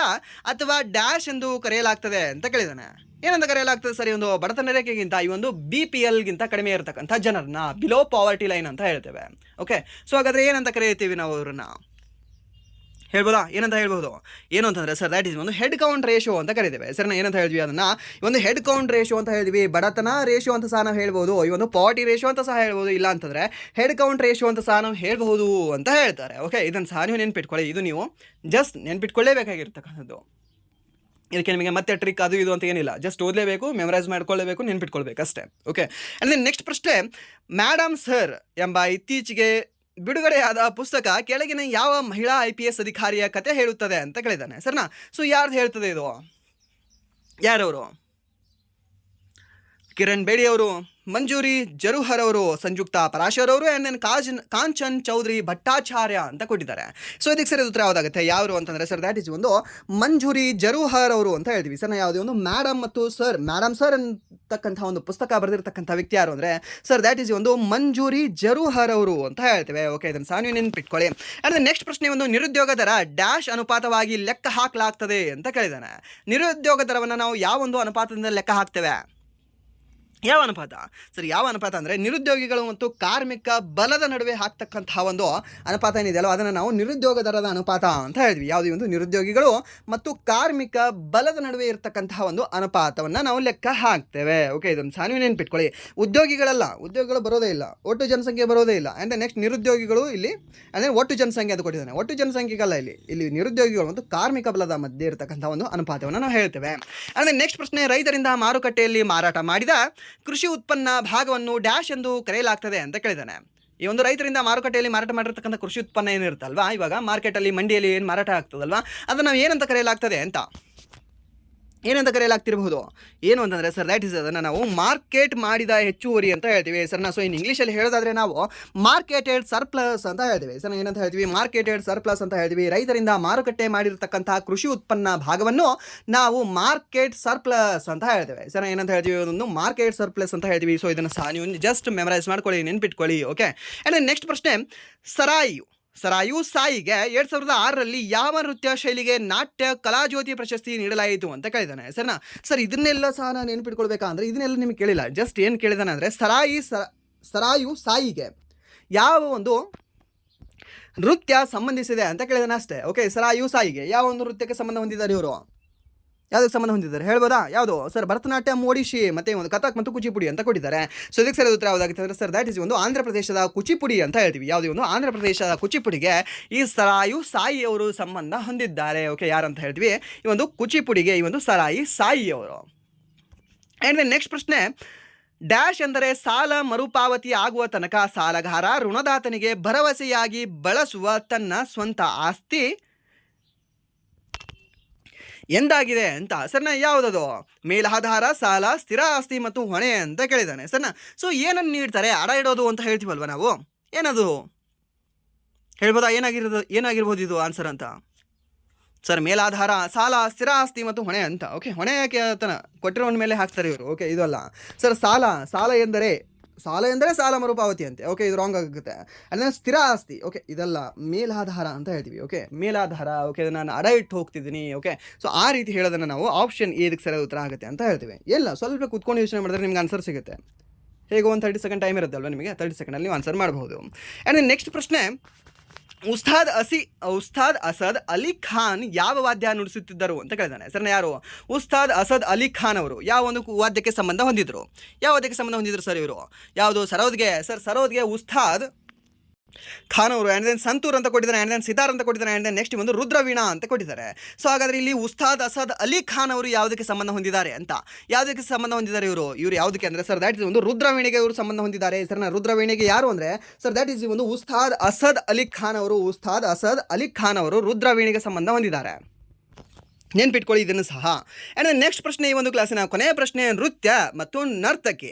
ಅಥವಾ ಡ್ಯಾಶ್ ಎಂದು ಕರೆಯಲಾಗ್ತದೆ ಅಂತ ಕೇಳಿದಾನೆ. ಏನಂತ ಕರೆಯಲಾಗ್ತದೆ ಸರಿ? ಒಂದು ಬಡತನ ರೇಖೆಗಿಂತ ಈ ಒಂದು BPLಗಿಂತ ಕಡಿಮೆ ಇರತಕ್ಕಂಥ ಜನರನ್ನ ಬಿಲೋ ಪಾವರ್ಟಿ ಲೈನ್ ಅಂತ ಹೇಳ್ತೇವೆ. ಓಕೆ, ಸೊ ಹಾಗಾದರೆ ಏನಂತ ಕರೆಯುತ್ತೀವಿ ನಾವು ಅವ್ರನ್ನ? ಹೇಳ್ಬೋದಾ? ಏನಂತ ಹೇಳ್ಬೋದು? ಏನು ಅಂತಂದರೆ ಸರ್ ದ್ಯಾಟ್ ಈಸ್ ಒಂದು ಹೆಡ್ ಕೌಂಟ್ ರೇಷೋ ಅಂತ ಕರಿತೇವೆ. ಸರ್ ಏನಂತ ಹೇಳ್ತೀವಿ ಅದನ್ನು? ಒಂದು ಹೆಡ್ ಕೌಂಟ್ ರೇಷೋ ಅಂತ ಹೇಳ್ತೀವಿ. ಬಡತನ ರೇಷೋ ಅಂತ ಸಹ ನಾವು ಹೇಳ್ಬೋದು, ಈ ಒಂದು ಪಾವರ್ಟಿ ರೇಷೋ ಅಂತ ಸಹ ಹೇಳ್ಬೋದು, ಇಲ್ಲ ಅಂತಂದರೆ ಹೆಡ್ ಕೌಂಟ್ ರೇಷೋ ಅಂತ ಸಹ ನಾವು ಹೇಳ್ಬಹುದು ಅಂತ ಹೇಳ್ತಾರೆ. ಓಕೆ, ಇದನ್ನು ಸಹ ನೀವು ನೆನ್ಪಿಟ್ಕೊಳ್ಳಿ. ಇದು ನೀವು ಜಸ್ಟ್ ನೆನ್ಪಿಟ್ಕೊಳ್ಳೇಬೇಕಾಗಿರ್ತಕ್ಕಂಥದ್ದು. ಇದಕ್ಕೆ ನಿಮಗೆ ಮತ್ತೆ ಟ್ರಿಕ್ ಅದು ಇದು ಅಂತ ಏನಿಲ್ಲ, ಜಸ್ಟ್ ಓದಲೇಬೇಕು, ಮೆಮರೈಸ್ ಮಾಡ್ಕೊಳ್ಳೇಬೇಕು, ನೆನ್ಪಿಟ್ಕೊಳ್ಬೇಕು ಅಷ್ಟೇ. ಓಕೆ, ಆ್ಯಂಡ್ ದೆನ್ ನೆಕ್ಸ್ಟ್ ಪ್ರಶ್ನೆ, ಮ್ಯಾಡಮ್ ಸರ್ ಎಂಬ ಇತ್ತೀಚೆಗೆ ಬಿಡುಗಡೆಯಾದ ಪುಸ್ತಕ ಕೆಳಗಿನ ಯಾವ ಮಹಿಳಾ IPS ಅಧಿಕಾರಿಯ ಕತೆ ಹೇಳುತ್ತದೆ ಅಂತ ಕೇಳಿದ್ದಾನೆ. ಸರ್ನಾ? ಸೊ ಯಾರ್ದು ಹೇಳ್ತದೆ ಇದು? ಯಾರವರು? ಕಿರಣ್ ಬೇಡಿ ಅವರು, ಮಂಜೂರಿ ಜರುಹರ್ ಅವರು, ಸಂಯುಕ್ತ ಪರಾಶರ್ ಅವರು, ಆ್ಯಂಡ್ ದೆನ್ ಕಾಂಚನ್ ಚೌಧರಿ ಭಟ್ಟಾಚಾರ್ಯ ಅಂತ ಕೊಟ್ಟಿದ್ದಾರೆ. ಸೊ ಇದಕ್ಕೆ ಸರಿ ಉತ್ತರ ಯಾವುದಾಗುತ್ತೆ? ಯಾರು ಅಂತಂದರೆ ಸರ್ ದ್ಯಾಟ್ ಈಸ್ ಒಂದು ಮಂಜೂರಿ ಜರುಹರ್ ಅವರು ಅಂತ ಹೇಳ್ತೀವಿ. ಸರ್ ಯಾವುದೇ ಒಂದು ಮ್ಯಾಡಮ್ ಮತ್ತು ಸರ್, ಮ್ಯಾಡಮ್ ಸರ್ ಅಂತಕ್ಕಂಥ ಒಂದು ಪುಸ್ತಕ ಬರೆದಿರ್ತಕ್ಕಂಥ ವ್ಯಕ್ತಿ ಯಾರು ಅಂದರೆ ಸರ್ ದ್ಯಾಟ್ ಈಸ್ ಒಂದು ಮಂಜೂರಿ ಜರುಹರ್ ಅವರು ಅಂತ ಹೇಳ್ತೇವೆ. ಓಕೆ, ಇದನ್ನು ಸಹ ನೀವು ನೆನ್ಪಿಟ್ಕೊಳ್ಳಿ. ಆ್ಯಂಡ್ ನೆಕ್ಸ್ಟ್ ಪ್ರಶ್ನೆ, ಒಂದು ನಿರುದ್ಯೋಗ ದರ ಡ್ಯಾಶ್ ಅನುಪಾತವಾಗಿ ಲೆಕ್ಕ ಹಾಕಲಾಗ್ತದೆ ಅಂತ ಕೇಳಿದ್ದಾನೆ. ನಿರುದ್ಯೋಗ ದರವನ್ನು ನಾವು ಯಾವ ಒಂದು ಅನುಪಾತದಿಂದ ಲೆಕ್ಕ ಹಾಕ್ತೇವೆ? ಯಾವ ಅನುಪಾತ ಸರ್? ಯಾವ ಅನುಪಾತ ಅಂದರೆ ನಿರುದ್ಯೋಗಿಗಳು ಮತ್ತು ಕಾರ್ಮಿಕ ಬಲದ ನಡುವೆ ಹಾಕ್ತಕ್ಕಂತಹ ಒಂದು ಅನುಪಾತ ಏನಿದೆಯಲ್ಲ, ಅದನ್ನು ನಾವು ನಿರುದ್ಯೋಗ ದರದ ಅನುಪಾತ ಅಂತ ಹೇಳ್ತೀವಿ. ಯಾವುದೇ ಒಂದು ನಿರುದ್ಯೋಗಿಗಳು ಮತ್ತು ಕಾರ್ಮಿಕ ಬಲದ ನಡುವೆ ಇರತಕ್ಕಂತಹ ಒಂದು ಅನುಪಾತವನ್ನು ನಾವು ಲೆಕ್ಕ ಹಾಕ್ತೇವೆ. ಓಕೆ, ಇದನ್ನು ಸಹ ನೀವು ನೆನ್ಪಿಟ್ಕೊಳ್ಳಿ. ಉದ್ಯೋಗಿಗಳು ಬರೋದೇ ಇಲ್ಲ, ಒಟ್ಟು ಜನಸಂಖ್ಯೆ ಬರೋದೇ ಇಲ್ಲ. ಆ್ಯಂಡ್ ನೆಕ್ಸ್ಟ್ ನಿರುದ್ಯೋಗಿಗಳು ಇಲ್ಲಿ ಅಂದರೆ ಒಟ್ಟು ಜನಸಂಖ್ಯೆ ಅದು ಕೊಟ್ಟಿದ್ದಾನೆ. ಒಟ್ಟು ಜನಸಂಖ್ಯೆಗಲ್ಲ, ಇಲ್ಲಿ ನಿರುದ್ಯೋಗಿಗಳು ಮತ್ತು ಕಾರ್ಮಿಕ ಬಲದ ಮಧ್ಯೆ ಇರತಕ್ಕಂಥ ಒಂದು ಅನುಪಾತವನ್ನು ನಾವು ಹೇಳ್ತೇವೆ. ಅಂದರೆ ನೆಕ್ಸ್ಟ್ ಪ್ರಶ್ನೆ, ರೈತರಿಂದ ಮಾರುಕಟ್ಟೆಯಲ್ಲಿ ಮಾರಾಟ ಮಾಡಿದ ಕೃಷಿ ಉತ್ಪನ್ನ ಭಾಗವನ್ನು ಡ್ಯಾಶ್ ಎಂದು ಕರೆಯಲಾಗ್ತದೆ ಅಂತ ಕೇಳಿದ್ದಾನೆ. ಈ ಒಂದು ರೈತರಿಂದ ಮಾರುಕಟ್ಟೆಯಲ್ಲಿ ಮಾರಾಟ ಮಾಡಿರ್ತಕ್ಕಂಥ ಕೃಷಿ ಉತ್ಪನ್ನ ಏನಿರುತ್ತಲ್ವಾ, ಇವಾಗ ಮಾರ್ಕೆಟಲ್ಲಿ ಮಂಡಿಯಲ್ಲಿ ಏನು ಮಾರಾಟ ಆಗ್ತದಲ್ವಾ, ಅದನ್ನು ನಾವು ಏನಂತ ಕರೆಯಲಾಗ್ತದೆ ಅಂತ? ಏನಂತ ಕರೆಯಲಾಗ್ತಿರಬಹುದು? ಏನು ಅಂತಂದರೆ ಸರ್ ದ್ಯಾಟ್ ಈಸ್ ಅದನ್ನು ನಾವು ಮಾರ್ಕೆಟ್ ಮಾಡಿದ ಹೆಚ್ಚುವರಿ ಅಂತ ಹೇಳ್ತೀವಿ. ಸರ್ನ ಸೊ ಇನ್ ಇಂಗ್ಲೀಷಲ್ಲಿ ಹೇಳೋದಾದರೆ ನಾವು ಮಾರ್ಕೆಟೆಡ್ ಸರ್ಪ್ಲಸ್ ಅಂತ ಹೇಳ್ತೀವಿ. ಸರ್ ಏನಂತ ಹೇಳ್ತೀವಿ? ಮಾರ್ಕೆಟೆಡ್ ಸರ್ಪ್ಲಸ್ ಅಂತ ಹೇಳ್ತೀವಿ. ರೈತರಿಂದ ಮಾರುಕಟ್ಟೆ ಮಾಡಿರ್ತಕ್ಕಂತಹ ಕೃಷಿ ಉತ್ಪನ್ನ ಭಾಗವನ್ನು ನಾವು ಮಾರ್ಕೆಟ್ ಸರ್ಪ್ಲಸ್ ಅಂತ ಹೇಳ್ತೇವೆ. ಸರ್ ಏನಂತ ಹೇಳ್ತೀವಿ? ಅದೊಂದು ಮಾರ್ಕೆಟ್ ಸರ್ಪ್ಲಸ್ ಅಂತ ಹೇಳ್ತೀವಿ. ಸೊ ಇದನ್ನು ಸಹ ನೀವು ಜಸ್ಟ್ ಮೆಮರೈಸ್ ಮಾಡ್ಕೊಳ್ಳಿ, ನೆನ್ಪಿಟ್ಕೊಳ್ಳಿ. ಓಕೆ, ಆ್ಯಂಡ್ ನೆಕ್ಸ್ಟ್ ಪ್ರಶ್ನೆ, ಸರಾಯು ಸಾಯಿಗೆ 2006ರಲ್ಲಿ ಯಾವ ನೃತ್ಯ ಶೈಲಿಗೆ ನಾಟ್ಯ ಕಲಾಜ್ಯೋತಿ ಪ್ರಶಸ್ತಿ ನೀಡಲಾಯಿತು ಅಂತ ಕೇಳಿದ್ದಾನೆ. ಸರ್ನಾ? ಸರ್ ಇದನ್ನೆಲ್ಲ ಸಹ ನಾನು ನೆನ್ಪಿಟ್ಕೊಳ್ಬೇಕಾ ಅಂದರೆ ಇದನ್ನೆಲ್ಲ ನಿಮಗೆ ಕೇಳಿಲ್ಲ, ಜಸ್ಟ್ ಏನು ಕೇಳಿದಾನೆ ಅಂದರೆ ಸರಾಯು ಸಾಯಿಗೆ ಯಾವ ಒಂದು ನೃತ್ಯ ಸಂಬಂಧಿಸಿದೆ ಅಂತ ಕೇಳಿದಾನೆ ಅಷ್ಟೇ. ಓಕೆ, ಸರಾಯು ಸಾಯಿಗೆ ಯಾವ ಒಂದು ನೃತ್ಯಕ್ಕೆ ಸಂಬಂಧ ಹೊಂದಿದ್ದಾರೆ ಇವರು? ಯಾವುದಕ್ಕೆ ಸಂಬಂಧ ಹೊಂದಿದ್ದಾರೆ ಹೇಳ್ಬೋದಾ? ಯಾವುದು ಸರ್? ಭರತನಾಟ್ಯಂ, ಒಡಿಶಿ, ಮತ್ತೆ ಒಂದು ಕಥಕ್ ಮತ್ತು ಕುಚಿಪುಡಿ ಅಂತ ಕೊಟ್ಟಿದ್ದಾರೆ. ಸೊ ಇದಕ್ಕೆ ಸರಿಯಾದ ಉತ್ತರ ಯಾವುದಾಗುತ್ತೆ ಅಂದರೆ ಸರ್ ದ್ಯಾಟ್ ಇಸ್ ಒಂದು ಆಂಧ್ರ ಪ್ರದೇಶದ ಕುಚಿಪುಡಿ ಅಂತ ಹೇಳ್ತೀವಿ. ಯಾವುದೇ ಒಂದು ಆಂಧ್ರ ಪ್ರದೇಶದ ಕುಚಿಪುಡಿಗೆ ಈ ಸರಾಯು ಸಾಯಿ ಅವರು ಸಂಬಂಧ ಹೊಂದಿದ್ದಾರೆ. ಓಕೆ, ಯಾರಂತ ಹೇಳ್ತೀವಿ? ಈ ಒಂದು ಕುಚಿಪುಡಿಗೆ ಈ ಒಂದು ಸರಾಯಿ ಸಾಯಿ ಅವರು. ಆ್ಯಂಡ್ ನೆಕ್ಸ್ಟ್ ಪ್ರಶ್ನೆ, ಡ್ಯಾಶ್ ಎಂದರೆ ಸಾಲ ಮರುಪಾವತಿ ಆಗುವ ತನಕ ಸಾಲಗಾರ ಋಣದಾತನಿಗೆ ಭರವಸೆಯಾಗಿ ಬಳಸುವ ತನ್ನ ಸ್ವಂತ ಆಸ್ತಿ ಎಂದಾಗಿದೆ ಅಂತ. ಸರ್ನ ಯಾವುದದು? ಮೇಲಾಧಾರ, ಸಾಲ, ಸ್ಥಿರ ಆಸ್ತಿ ಮತ್ತು ಹೊಣೆ ಅಂತ ಕೇಳಿದ್ದಾನೆ ಸರ್ನ. ಸೊ ಏನನ್ನು ನೀಡ್ತಾರೆ? ಅಡ ಇಡೋದು ಅಂತ ಹೇಳ್ತೀವಲ್ವ ನಾವು, ಏನದು ಹೇಳ್ಬೋದಾ? ಏನಾಗಿರ್ಬೋದು ಇದು ಆನ್ಸರ್ ಅಂತ? ಸರ್ ಮೇಲಾಧಾರ, ಸಾಲ, ಸ್ಥಿರ ಆಸ್ತಿ ಮತ್ತು ಹೊಣೆ ಅಂತ. ಓಕೆ, ಹೊಣೆ ಯಾಕೆ ಆತನ ಕೊಟ್ಟಿರೋನ ಮೇಲೆ ಹಾಕ್ತಾರೆ ಇವರು. ಓಕೆ, ಇದು ಅಲ್ಲ ಸರ್. ಸಾಲ ಎಂದರೆ ಸಾಲ ಮರುಪಾವತಿ ಅಂತೆ. ಓಕೆ, ಇದು ರಾಂಗ್ ಆಗುತ್ತೆ. ಅಂದರೆ ಸ್ಥಿರ ಆಸ್ತಿ. ಓಕೆ, ಇದೆಲ್ಲ ಮೇಲಾಧಾರ ಅಂತ ಹೇಳ್ತೀವಿ. ಓಕೆ, ಮೇಲಾಧಾರ. ಓಕೆ, ನಾನು ಅಡ ಇಟ್ಟು ಹೋಗ್ತಿದ್ದೀನಿ. ಓಕೆ, ಸೊ ಆ ರೀತಿ ಹೇಳೋದನ್ನು ನಾವು ಆಪ್ಷನ್ ಇದಕ್ಕೆ ಸರಿಯಾದ ಉತ್ತರ ಆಗುತ್ತೆ ಅಂತ ಹೇಳ್ತೀವಿ. ಎಲ್ಲ ಸ್ವಲ್ಪ ಕುತ್ಕೊಂಡು ಯೋಚನೆ ಮಾಡಿದ್ರೆ ನಿಮ್ಗೆ ಆನ್ಸರ್ ಸಿಗುತ್ತೆ. ಹೇಗೋ ಒಂದು 30 ಸೆಕೆಂಡ್ ಟೈಮ್ ಇರುತ್ತೆ ಅಲ್ವ ನಿಮಗೆ, 30 ಸೆಕೆಂಡಲ್ಲಿ ನೀವು ಆನ್ಸರ್ ಮಾಡಬಹುದು. ಆ್ಯಂಡ್ ನೆಕ್ಸ್ಟ್ ಪ್ರಶ್ನೆ, ಉಸ್ತಾದ್ ಅಸದ್ ಅಲಿ ಖಾನ್ ಯಾವ ವಾದ್ಯ ನುಡಿಸುತ್ತಿದ್ದರು ಅಂತ ಕೇಳಿದಾನೆ ಸರ್ನ. ಯಾರು? ಉಸ್ತಾದ್ ಅಸದ್ ಅಲಿ ಖಾನ್ ಅವರು ಯಾವ ಒಂದು ವಾದ್ಯಕ್ಕೆ ಸಂಬಂಧ ಹೊಂದಿದ್ರು? ಸರ್ ಇವರು? ಯಾವುದು? ಸರೋದ್ಗೆ. ಸರ್ ಸರೋದ್ಗೆ ಉಸ್ತಾದ್ ಖಾನ್ ಅವರು. ಆ್ಯಂಡ್ ದೆನ್ ಸಂತೂರ್ ಅಂತ ಕೊಟ್ಟಿದ್ದಾರೆ, ಆ್ಯಂಡ್ ದೆನ್ ಸಿತಾರ್ ಅಂತ ಕೊಟ್ಟಿದ್ದಾರೆ, ಆ್ಯಂಡ್ ದೆನ್ ನೆಕ್ಸ್ಟ್ ಒಂದು ರುದ್ರವೀಣಾ ಅಂತ ಕೊಟ್ಟಿದ್ದಾರೆ. ಸೊ ಹಾಗಾದರೆ ಇಲ್ಲಿ ಉಸ್ತಾದ್ ಅಸದ್ ಅಲಿ ಖಾನ್ ಅವರು ಯಾವುದಕ್ಕೆ ಸಂಬಂಧ ಹೊಂದಿದ್ದಾರೆ ಅಂತ? ಯಾವುದಕ್ಕೆ ಸಂಬಂಧ ಹೊಂದಿದ್ದಾರೆ ಇವರು ಯಾವುದಕ್ಕೆ ಅಂದರೆ ಸರ್ ದ್ಯಾಟ್ ಇಸ್ ಒಂದು ರುದ್ರವೀಣೆಗೆ ಇವರು ಸಂಬಂಧ ಹೊಂದಿದ್ದಾರೆ. ಸರ್ನ ರುದ್ರವೀಣೆಗೆ ಯಾರು ಅಂದರೆ ಸರ್ ದ್ಯಾಟ್ ಇಸ್ ಒಂದು ಉಸ್ತಾದ್ ಅಸದ್ ಅಲಿ ಖಾನ್ ಅವರು ರುದ್ರವೀಣೆಗೆ ಸಂಬಂಧ ಹೊಂದಿದ್ದಾರೆ. ನೆನ್ಪಿಟ್ಕೊಳ್ಳಿ ಇದನ್ನು ಸಹ. ಆ್ಯಂಡ್ ನೆಕ್ಸ್ಟ್ ಪ್ರಶ್ನೆ, ಈ ಒಂದು ಕ್ಲಾಸಿನ ಕೊನೆಯ ಪ್ರಶ್ನೆ, ನೃತ್ಯ ಮತ್ತು ನರ್ತಕಿ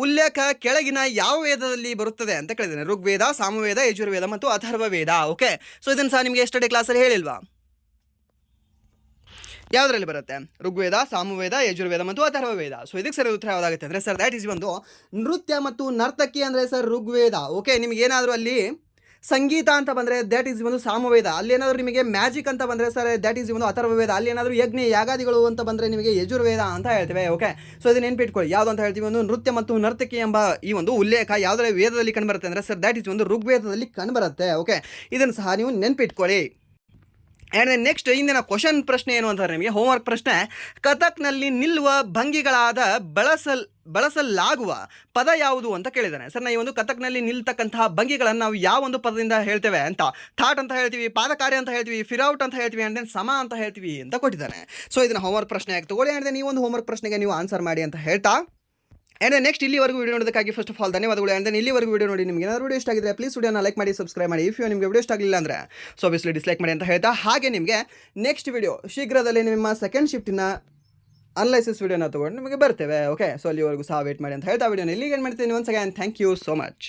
ಉಲ್ಲೇಖ ಕೆಳಗಿನ ಯಾವ ವೇದದಲ್ಲಿ ಬರುತ್ತದೆ ಅಂತ ಕೇಳಿದ್ದೇನೆ. ಋಗ್ವೇದ, ಸಾಮವೇದ, ಯಜುರ್ವೇದ ಮತ್ತು ಅಥರ್ವವೇದ. ಓಕೆ, ಸೊ ಇದನ್ನು ಸಹ ನಿಮಗೆ ಎಸ್ಟರ್ಡೇ ಕ್ಲಾಸಲ್ಲಿ ಹೇಳಿಲ್ವಾ? ಯಾವುದರಲ್ಲಿ ಬರುತ್ತೆ? ಋಗ್ವೇದ, ಸಾಮವೇದ, ಯಜುರ್ವೇದ ಮತ್ತು ಅಥರ್ವವೇದ. ಸೊ ಇದಕ್ಕೆ ಸರಿ ಉತ್ತರ ಯಾವುದಾಗುತ್ತೆ ಅಂದರೆ ಸರ್ ದ್ಯಾಟ್ ಇಸ್ ಒಂದು ನೃತ್ಯ ಮತ್ತು ನರ್ತಕಿ ಅಂದರೆ ಸರ್ ಋಗ್ವೇದ. ಓಕೆ, ನಿಮಗೇನಾದರೂ ಅಲ್ಲಿ ಸಂಗೀತ ಅಂತ ಬಂದರೆ ದ್ಯಾಟ್ ಈಸ್ ಒಂದು ಸಾಮವೇದ. ಅಲ್ಲೇನಾದರೂ ನಿಮಗೆ ಮ್ಯಾಜಿಕ್ ಅಂತ ಬಂದರೆ ಸರ್ ದ್ಯಾಟ್ ಈಸ್ ಒಂದು ಅಥರ್ವವೇದ. ಅಲ್ಲೇನಾದರೂ ಯಜ್ಞ ಯಾಗಾದಿಗಳು ಅಂತ ಬಂದರೆ ನಿಮಗೆ ಯಜುರ್ವೇದ ಅಂತ ಹೇಳ್ತೇವೆ. ಓಕೆ, ಸೊ ಇದು ನೆನ್ಪಿಟ್ಕೊಳ್ಳಿ. ಯಾವುದು ಅಂತ ಹೇಳ್ತೀವಿ? ಒಂದು ನೃತ್ಯ ಮತ್ತು ನರ್ತಕಿ ಎಂಬ ಈ ಒಂದು ಉಲ್ಲೇಖ ಯಾವುದರ ವೇದದಲ್ಲಿ ಕಂಡುಬರುತ್ತೆ ಅಂದರೆ ಸರ್ ದ್ಯಾಟ್ ಈಸ್ ಒಂದು ಋಗ್ವೇದದಲ್ಲಿ ಕಂಡುಬರುತ್ತೆ. ಓಕೆ, ಇದನ್ನು ಸಹ ನೀವು ನೆನ್ಪಿಟ್ಕೊಳ್ಳಿ. ಆ್ಯಂಡ್ ನೆಕ್ಸ್ಟ್ ಇಂದಿನ ಕ್ವಶನ್ ಪ್ರಶ್ನೆ ಏನು ಅಂತಾರೆ ನಿಮಗೆ, ಹೋಮ್ವರ್ಕ್ ಪ್ರಶ್ನೆ. ಕಥಕ್ನಲ್ಲಿ ನಿಲ್ಲುವ ಭಂಗಿಗಳಾದ ಬಳಸಲಾಗುವ ಪದ ಯಾವುದು ಅಂತ ಕೇಳಿದ್ದಾನೆ ಸರ್. ಈ ಒಂದು ಕಥಕ್ನಲ್ಲಿ ನಿಲ್ತಕ್ಕಂತಹ ಭಂಗಿಗಳನ್ನು ನಾವು ಯಾವ ಒಂದು ಪದದಿಂದ ಹೇಳ್ತೇವೆ ಅಂತ? ಥಾಟ್ ಅಂತ ಹೇಳ್ತೀವಿ, ಪಾದಕಾರ್ಯ ಅಂತ ಹೇಳ್ತೀವಿ, ಫಿರೌಟ್ ಅಂತ ಹೇಳ್ತೀವಿ, ಆ್ಯಂಡ್ ದೆನ್ ಸಮ ಅಂತ ಹೇಳ್ತೀವಿ ಅಂತ ಕೊಟ್ಟಿದ್ದಾನೆ. ಸೊ ಇದನ್ನು ಹೋಮ್ವರ್ಕ್ ಪ್ರಶ್ನೆ ಆಗಿ ತಗೊಳ್ಳಿ. ಆ್ಯಂಡ್ ದೆನ್ ಈ ಒಂದು ಹೋಮ್ವರ್ಕ್ ಪ್ರಶ್ನೆಗೆ ನೀವು ಆನ್ಸರ್ ಮಾಡಿ ಅಂತ ಹೇಳ್ತಾ, ಆ್ಯಂಡ್ ನೆಕ್ಸ್ಟ್ ಇಲ್ಲಿವರೆಗೂ ವಿಡಿಯೋ ನೋಡೋದಕ್ಕಾಗಿ ಫಸ್ಟ್ ಆಫ್ ಆಲ್ ಧನ್ಯವಾದಗಳು. ಆ್ಯಂಡ್ ದೆನ್ ಇಲ್ಲಿವರೆಗೂ ವಿಡಿಯೋ ನೋಡಿ ನಿಮಗೆ ಏನಾದರೂ ವಿಡಿಯೋ ಇಷ್ಟ ಆಗಿದ್ರೆ ಪ್ಲೀಸ್ ವಿಡಿಯೋನ ಲೈಕ್ ಮಾಡಿ, ಸಬ್ಸ್ಕ್ರೈಬ್ ಮಾಡಿ. ಇಫ್ ನಿಮಗೆ ವಿಡಿಯೋ ಇಷ್ಟ ಆಗಲಿಲ್ಲ ಅಂದರೆ ಸೊ ಆಬ್ವಿಯಸ್ಲಿ ಡಿಸ್ಲೈಕ್ ಮಾಡಿ ಅಂತ ಹೇಳ್ತಾ, ಹಾಗೆ ನಿಮಗೆ ನೆಕ್ಸ್ಟ್ ವಿಡಿಯೋ ಶೀಘ್ರದಲ್ಲೇ ನಿಮ್ಮ ಸೆಕೆಂಡ್ ಶಿಫ್ಟಿನ ಅನಲೈಸಿಸ್ ವಿಡಿಯೋನ ತೊಗೊಂಡು ನಿಮಗೆ ಬರ್ತೇವೆ. ಓಕೆ, ಸೊ ಅಲ್ಲಿವರೆಗೂ ಸಹ ವೇಟ್ ಮಾಡಿ ಅಂತ ಹೇಳ್ತಾ ವಿಡಿಯೋನ ಇಲ್ಲಿಗೆ ಏನು ಮಾಡ್ತೀನಿ. Once again thank you so much.